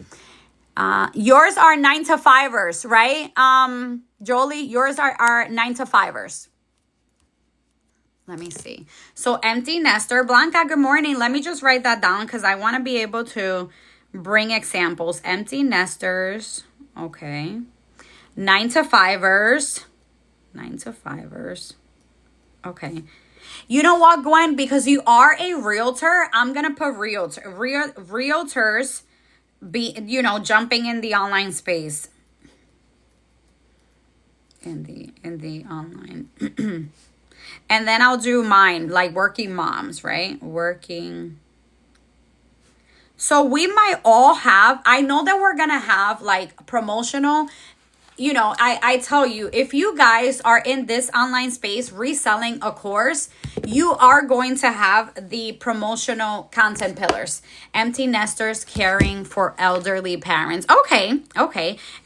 Yours are 9 to 5ers, right? Jolie, yours are 9 to 5ers. Let me see. So empty nester. Blanca, good morning. Let me just write that down because I want to be able to bring examples. Empty nesters. Okay. 9 to 5ers. 9 to 5ers. Okay. You know what, Gwen? Because you are a realtor, I'm going to put realtors jumping in the online space. In the online. And then I'll do mine, like working moms, right? Working. So we might all have, I know that we're going to have like promotional, I tell you, if you guys are in this online space reselling a course, you are going to have the promotional content pillars. Empty nesters caring for elderly parents. Okay.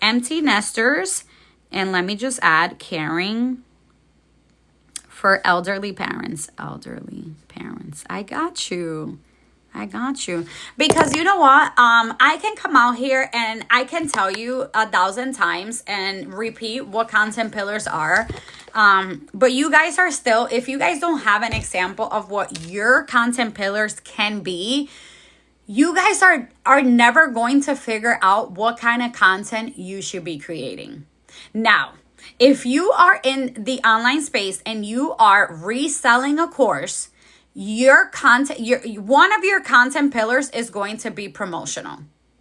Empty nesters. And let me just add caring for elderly parents. I got you. Because you know what? I can come out here and I can tell you 1,000 times and repeat what content pillars are. But you guys are still, if you guys don't have an example of what your content pillars can be, you guys are never going to figure out what kind of content you should be creating. Now, if you are in the online space and you are reselling a course, your content, one of your content pillars is going to be promotional.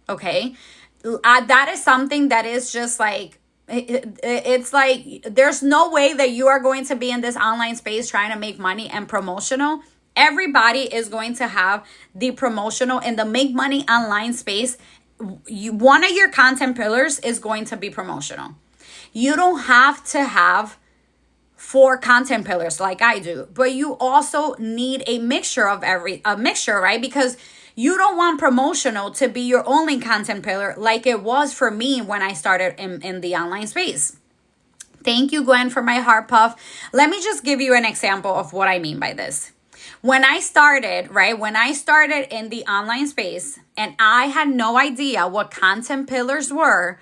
Okay. That is something that is just like, it's like, there's no way that you are going to be in this online space trying to make money and promotional. Everybody is going to have the promotional in the make money online space. One of your content pillars is going to be promotional. You don't have to have 4 content pillars like I do, but you also need a mixture, right? Because you don't want promotional to be your only content pillar like it was for me when I started in the online space. Thank you, Gwen, for my heart puff. Let me just give you an example of what I mean by this. When I started in the online space and I had no idea what content pillars were,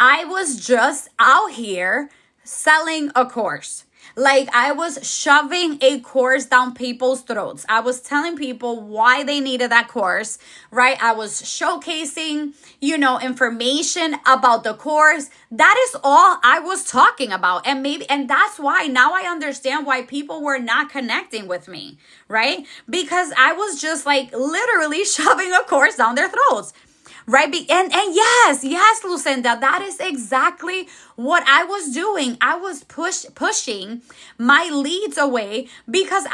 I was just out here selling a course. Like I was shoving a course down people's throats. I was telling people why they needed that course, right? I was showcasing, information about the course. That is all I was talking about. And that's why now I understand why people were not connecting with me, right? Because I was just like literally shoving a course down their throats. Right. And yes, Lucinda, that is exactly what I was doing. I was pushing my leads away because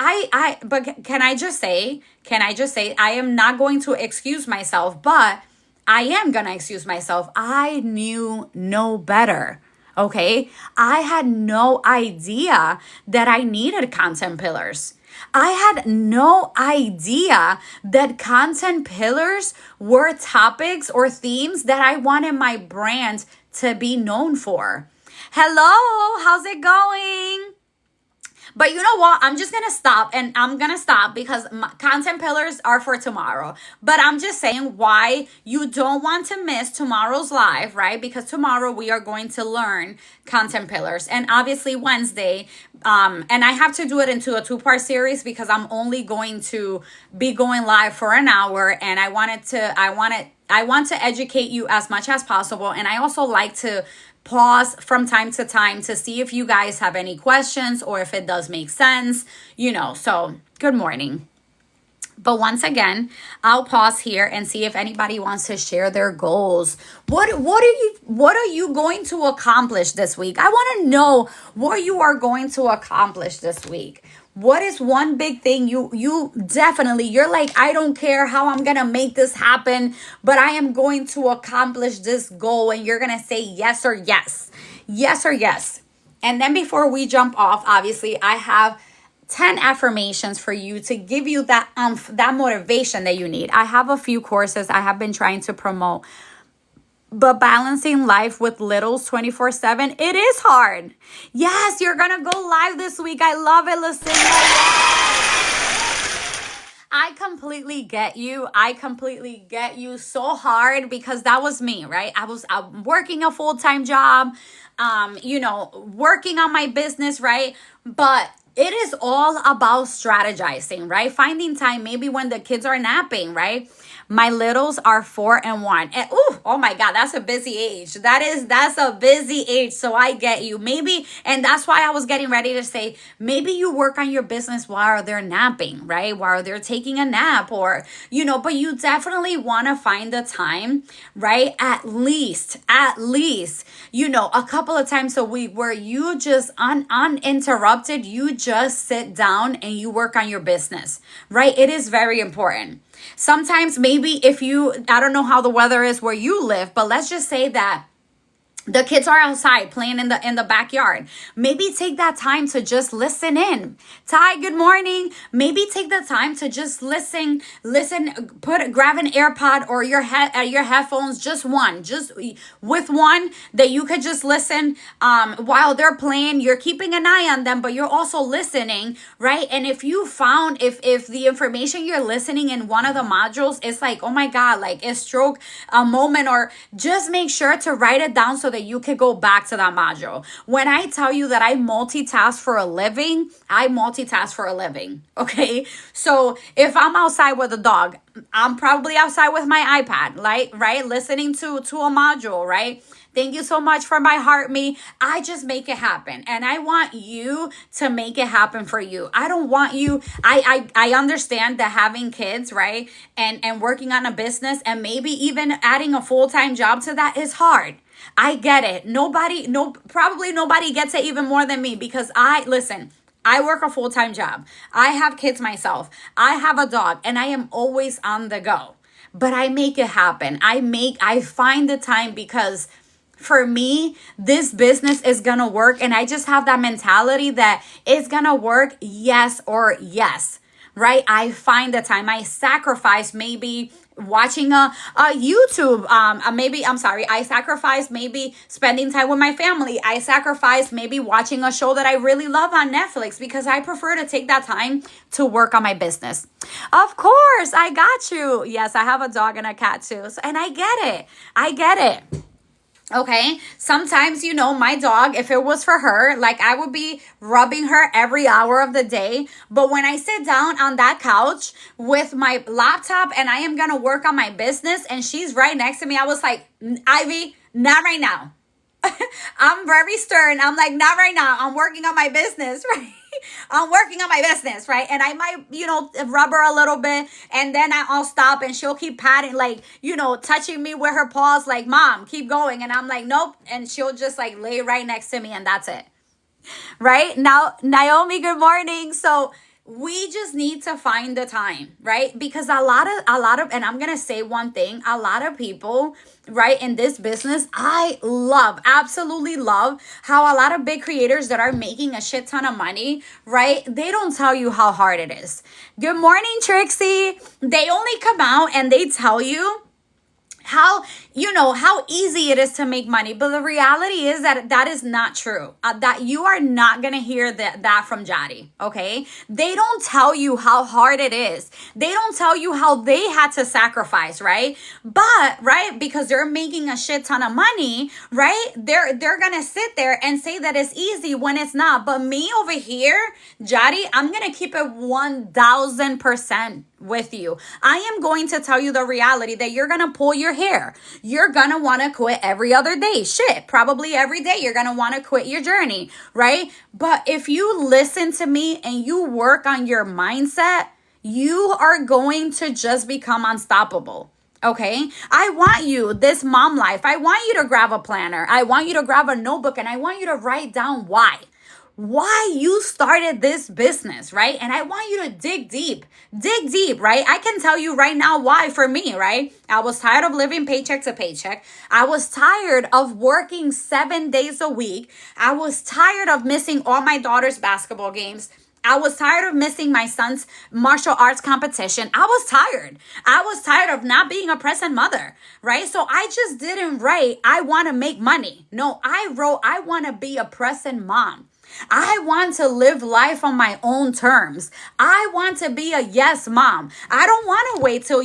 but can I just say, I am not going to excuse myself, but I am going to excuse myself. I knew no better. Okay. I had no idea that I needed content pillars. I had no idea that content pillars were topics or themes that I wanted my brand to be known for. Hello, how's it going? But you know what? I'm just going to stop, and I'm going to stop because content pillars are for tomorrow. But I'm just saying why you don't want to miss tomorrow's live, right? Because tomorrow we are going to learn content pillars. And obviously Wednesday, and I have to do it into a two-part series because I'm only going to be going live for an hour, and I want to educate you as much as possible. And I also like to pause from time to time to see if you guys have any questions or if it does make sense, so good morning. But once again, I'll pause here and see if anybody wants to share their goals. What are you going to accomplish this week? I want to know what you are going to accomplish this week. What is one big thing you're like, I don't care how I'm going to make this happen, but I am going to accomplish this goal, and you're going to say yes or yes. Yes or yes. And then before we jump off, obviously, I have 10 affirmations for you to give you that motivation that you need. I have a few courses I have been trying to promote, but balancing life with littles 24/7, it is hard. Yes, you're going to go live this week. I love it, Lucinda. I completely get you. I completely get you so hard because that was me, right? I'm working a full-time job, working on my business, right? But it is all about strategizing, right? Finding time, maybe when the kids are napping, right? My littles are 4 and 1. And oh my God, that's a busy age. That's a busy age. So I get you. Maybe, and that's why I was getting ready to say, maybe you work on your business while they're napping, right? While they're taking a nap or, but you definitely want to find the time, right? At least, a couple of times a week where you just uninterrupted, you just sit down and you work on your business, right? It is very important. Sometimes maybe I don't know how the weather is where you live, but let's just say that the kids are outside playing in the backyard. Maybe take that time to just listen in. Ty, good morning. Maybe take the time to just listen, grab an AirPod or your headphones, just with one that you could just listen while they're playing. You're keeping an eye on them, but you're also listening, right? And if you found, if the information you're listening in one of the modules is like, oh my God, like it struck a moment, or just make sure to write it down so that you can go back to that module. When I tell you that I multitask for a living, okay? So if I'm outside with a dog, I'm probably outside with my iPad, right? Listening to a module, right? Thank you so much for my heart, me. I just make it happen. And I want you to make it happen for you. I don't want you, I understand that having kids, right? And working on a business and maybe even adding a full-time job to that is hard. I get it. Probably nobody gets it even more than me because I work a full-time job. I have kids myself. I have a dog and I am always on the go, but I make it happen. I find the time because for me, this business is going to work. And I just have that mentality that it's going to work. Yes or yes, right? I find the time. I sacrifice maybe watching a YouTube, I sacrifice maybe spending time with my family. I sacrifice maybe watching a show that I really love on Netflix because I prefer to take that time to work on my business. Of course, I got you. Yes, I have a dog and a cat too. And I get it. Okay, sometimes, my dog, if it was for her, like I would be rubbing her every hour of the day. But when I sit down on that couch with my laptop and I am going to work on my business and she's right next to me, I was like, Ivy, not right now. I'm very stern. I'm like, not right now. I'm working on my business, right? I'm working on my business, right? And I might, rub her a little bit and then I'll stop and she'll keep patting, like, touching me with her paws, like, Mom, keep going. And I'm like, nope. And she'll just like lay right next to me and that's it. Right now, Naomi, good morning. So We just need to find the time, right? Because a lot of and I'm going to say one thing, a lot of people, right, in this business, I love, absolutely love how a lot of big creators that are making a shit ton of money, right? They don't tell you how hard it is. Good morning, Trixie. They only come out and they tell you how, how easy it is to make money, but the reality is that that is not true. That you are not gonna hear that from Jody. Okay, they don't tell you how hard it is. They don't tell you how they had to sacrifice, right? But right, because they're making a shit ton of money, right, they're gonna sit there and say that it's easy when it's not. But me over here, Jody, I'm gonna keep it 1000% with you. I am going to tell you the reality that you're going to pull your hair. You're going to want to quit every other day. Shit, probably every day you're going to want to quit your journey, right? But if you listen to me and you work on your mindset, you are going to just become unstoppable. Okay, I want you, this mom life, I want you to grab a planner. I want you to grab a notebook and I want you to write down why you started this business, right? And I want you to dig deep, right? I can tell you right now why for me, right? I was tired of living paycheck to paycheck. I was tired of working 7 days a week. I was tired of missing all my daughter's basketball games. I was tired of missing my son's martial arts competition. I was tired. I was tired of not being a present mother, right? So I just didn't write, I want to make money. No, I wrote, I want to be a present mom. I want to live life on my own terms. I want to be a yes mom. I don't want to wait till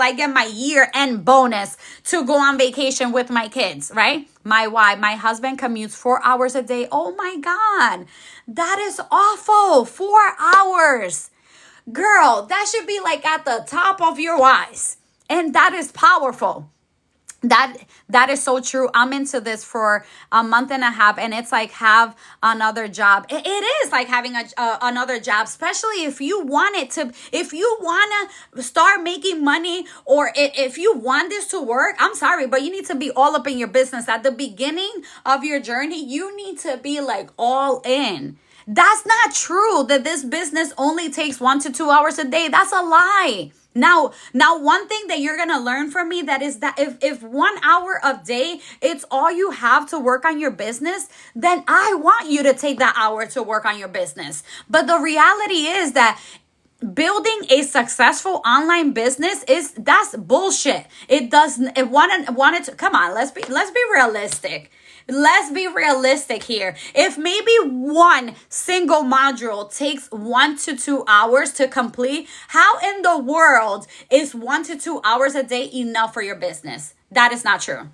I get my year-end bonus to go on vacation with my kids, right? My husband commutes 4 hours a day. Oh my God, that is awful. 4 hours. Girl, that should be like at the top of your whys. And that is powerful. That is so true. I'm into this for a month and a half, and it's like have another job. It is like having another job, especially if you want to start making money, or if you want this to work. I'm sorry, but you need to be all up in your business. At the beginning of your journey, you need to be like all in. That's not true that this business only takes 1 to 2 hours a day. That's a lie. Now, one thing that you're going to learn from me, that is that if 1 hour a day, it's all you have to work on your business, then I want you to take that hour to work on your business. But the reality is that building a successful online business that's bullshit. Come on, let's be realistic. Let's be realistic here. If maybe one single module takes 1 to 2 hours to complete, how in the world is 1 to 2 hours a day enough for your business? That is not true.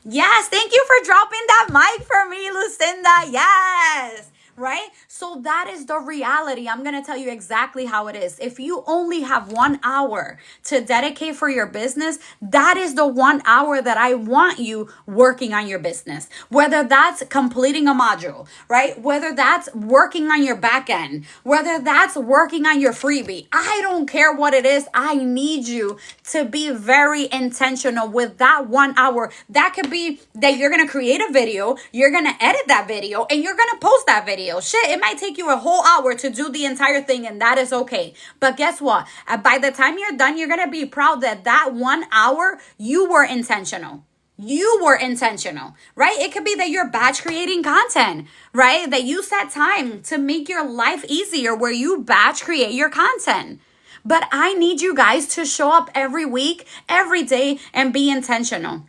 Yes, thank you for dropping that mic for me, Lucinda. Yes. Right? So that is the reality. I'm going to tell you exactly how it is. If you only have 1 hour to dedicate for your business, that is the 1 hour that I want you working on your business. Whether that's completing a module, right? Whether that's working on your back end, whether that's working on your freebie. I don't care what it is. I need you to be very intentional with that 1 hour. That could be that you're going to create a video, you're going to edit that video, and you're going to post that video. Shit, it might take you a whole hour to do the entire thing, and that is okay. But guess what? By the time you're done, you're going to be proud that 1 hour, you were intentional. You were intentional, right? It could be that you're batch creating content, right? That you set time to make your life easier where you batch create your content. But I need you guys to show up every week, every day, and be intentional.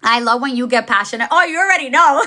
I love when you get passionate. Oh, you already know.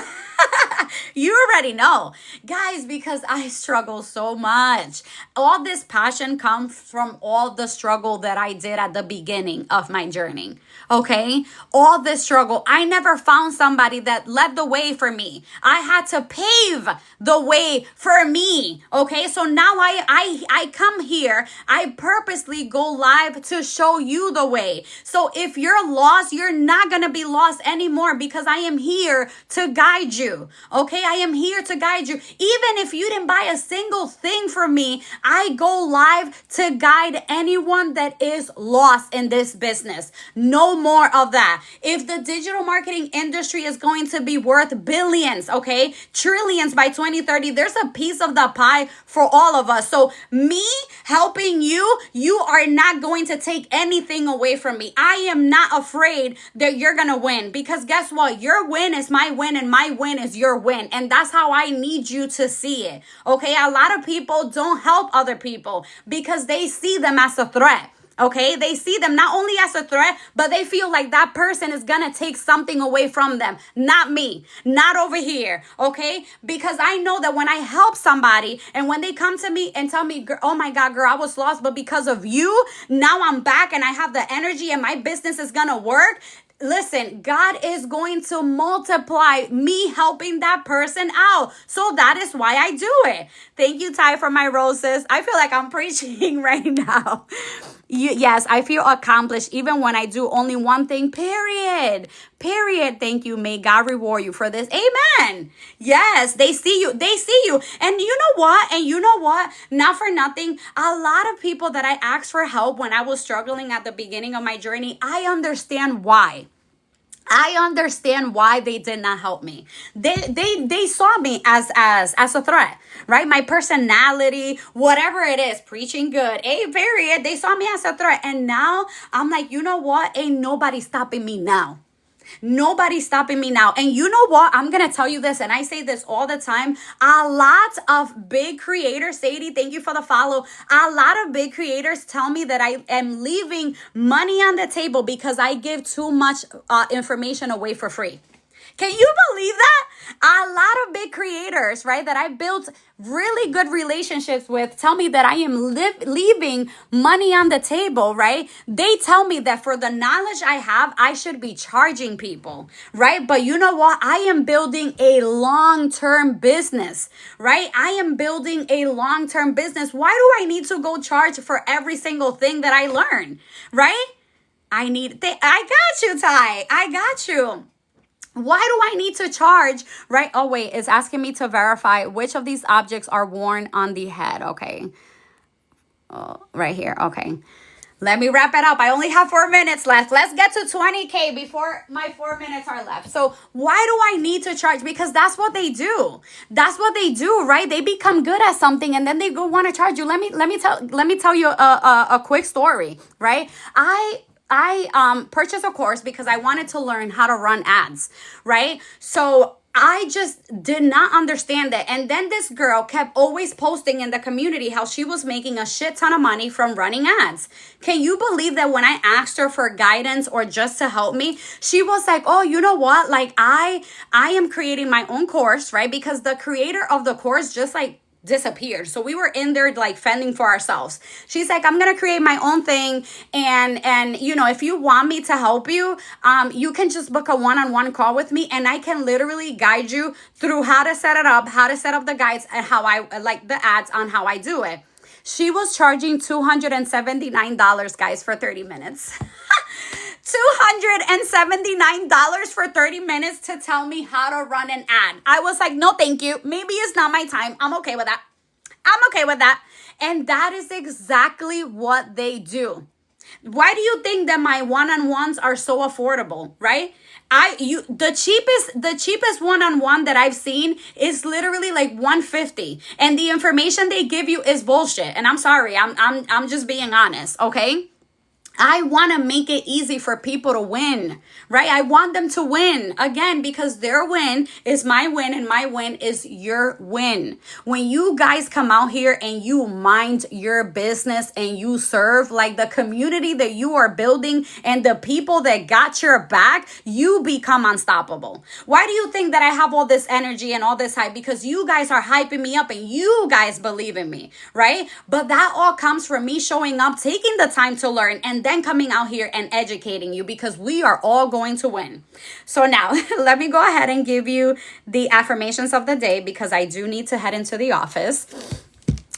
You already know. Guys, because I struggle so much. All this passion comes from all the struggle that I did at the beginning of my journey. Okay? All this struggle. I never found somebody that led the way for me. I had to pave the way for me. Okay? So now I come here. I purposely go live to show you the way. So if you're lost, you're not going to be lost anymore, because I am here to guide you. you. Okay, I am here to guide you. Even if you didn't buy a single thing from me, I go live to guide anyone that is lost in this business. No more of that. If the digital marketing industry is going to be worth billions, okay, trillions by 2030, there's a piece of the pie for all of us. So me helping you, you are not going to take anything away from me. I am not afraid that you're going to win, because guess what? Your win is my win and my win is your win. And that's how I need you to see it. Okay. A lot of people don't help other people because they see them as a threat. Okay, they see them not only as a threat, but they feel like that person is gonna take something away from them. Not me, not over here. Okay, because I know that when I help somebody and when they come to me and tell me, oh my God, girl, I was lost, but because of you, now I'm back and I have the energy and my business is gonna work. Listen, God is going to multiply me helping that person out. So that is why I do it. Thank you, Ty, for my roses. I feel like I'm preaching right now. Yes, I feel accomplished even when I do only one thing, period. Period. Thank you. May God reward you for this. Amen. Yes, they see you. They see you. And you know what? Not for nothing, a lot of people that I asked for help when I was struggling at the beginning of my journey, I understand why. I understand why they did not help me. They saw me as a threat, right? My personality, whatever it is, preaching good, period. They saw me as a threat. And now I'm like, you know what? Ain't nobody stopping me now. Nobody's stopping me now. And you know what? I'm going to tell you this, and I say this all the time. A lot of big creators, Sadie, thank you for the follow. A lot of big creators tell me that I am leaving money on the table because I give too much information away for free. Can you believe that? A lot of big creators, right, that I built really good relationships with tell me that I am leaving money on the table, right? They tell me that for the knowledge I have, I should be charging people, right? But you know what? I am building a long-term business, right? I am building a long-term business. Why do I need to go charge for every single thing that I learn, right? I got you, Ty. I got you. Why do I need to charge, right? Oh, wait, it's asking me to verify which of these objects are worn on the head. Okay. Right here. Okay. Let me wrap it up. I only have 4 minutes left. Let's get to 20K before my 4 minutes are left. So why do I need to charge? Because that's what they do. That's what they do, right? They become good at something and then they go want to charge you. Let me tell you a quick story, right? I purchased a course because I wanted to learn how to run ads, right? So I just did not understand that. And then this girl kept always posting in the community how she was making a shit ton of money from running ads. Can you believe that when I asked her for guidance or just to help me, she was like, oh, you know what? Like I am creating my own course, right? Because the creator of the course just like disappeared. So we were in there like fending for ourselves. She's like, I'm gonna create my own thing, and you know, if you want me to help you, you can just book a one-on-one call with me, and I can literally guide you through how to set it up, how to set up the guides, and how I like the ads on how I do it. She was charging $279, guys, for 30 minutes. $279 for 30 minutes to tell me how to run an ad. I was like, no, thank you. Maybe it's not my time. I'm okay with that. And that is exactly what they do. Why do you think that my one-on-ones are so affordable, right? The cheapest one-on-one that I've seen is literally like $150, and the information they give you is bullshit. And I'm sorry, I'm just being honest, okay? I want to make it easy for people to win, right? I want them to win again, because their win is my win and my win is your win. When you guys come out here and you mind your business and you serve like the community that you are building and the people that got your back, you become unstoppable. Why do you think that I have all this energy and all this hype? Because you guys are hyping me up and you guys believe in me, right? But that all comes from me showing up, taking the time to learn, and then coming out here and educating you, because we are all going to win. So now let me go ahead and give you the affirmations of the day, because I do need to head into the office.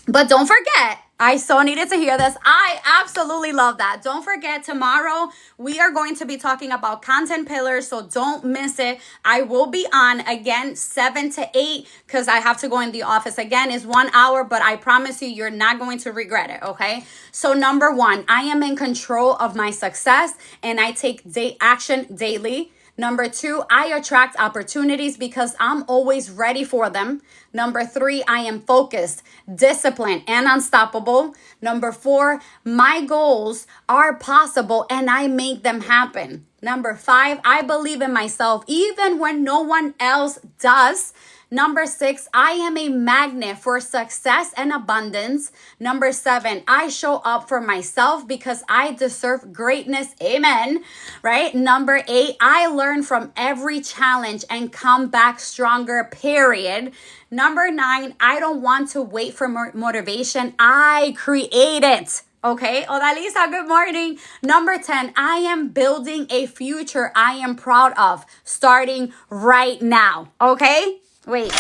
But don't forget, I so needed to hear this. I absolutely love that. Don't forget, tomorrow we are going to be talking about content pillars, so don't miss it. I will be on again 7 to 8 because I have to go in the office again. It's 1 hour, but I promise you, you're not going to regret it, okay? So number one, I am in control of my success and I take action daily. Number two, I attract opportunities because I'm always ready for them. Number three, I am focused, disciplined, and unstoppable. Number four, my goals are possible and I make them happen. Number five, I believe in myself even when no one else does. Number six, I am a magnet for success and abundance. Number seven, I show up for myself because I deserve greatness. Amen. Right? Number eight, I learn from every challenge and come back stronger, period. Number nine, I don't want to wait for motivation. I create it. Okay, Odalisa, good morning. Number 10, I am building a future I am proud of, starting right now. Okay? Wait.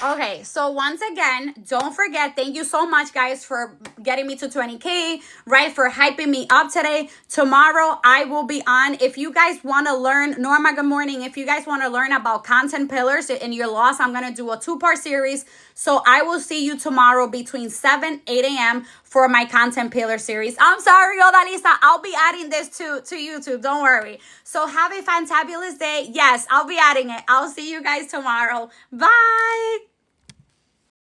Okay, so once again, don't forget, thank you so much, guys, for getting me to 20K, right? For hyping me up today. Tomorrow, I will be on. If you guys want to learn, Norma, good morning. If you guys want to learn about content pillars in your loss, I'm going to do a 2-part series. So I will see you tomorrow between 7, 8 a.m. for my content pillar series. I'm sorry, Odalisa. I'll be adding this to YouTube. Don't worry. So have a fantabulous day. Yes, I'll be adding it. I'll see you guys tomorrow. Bye.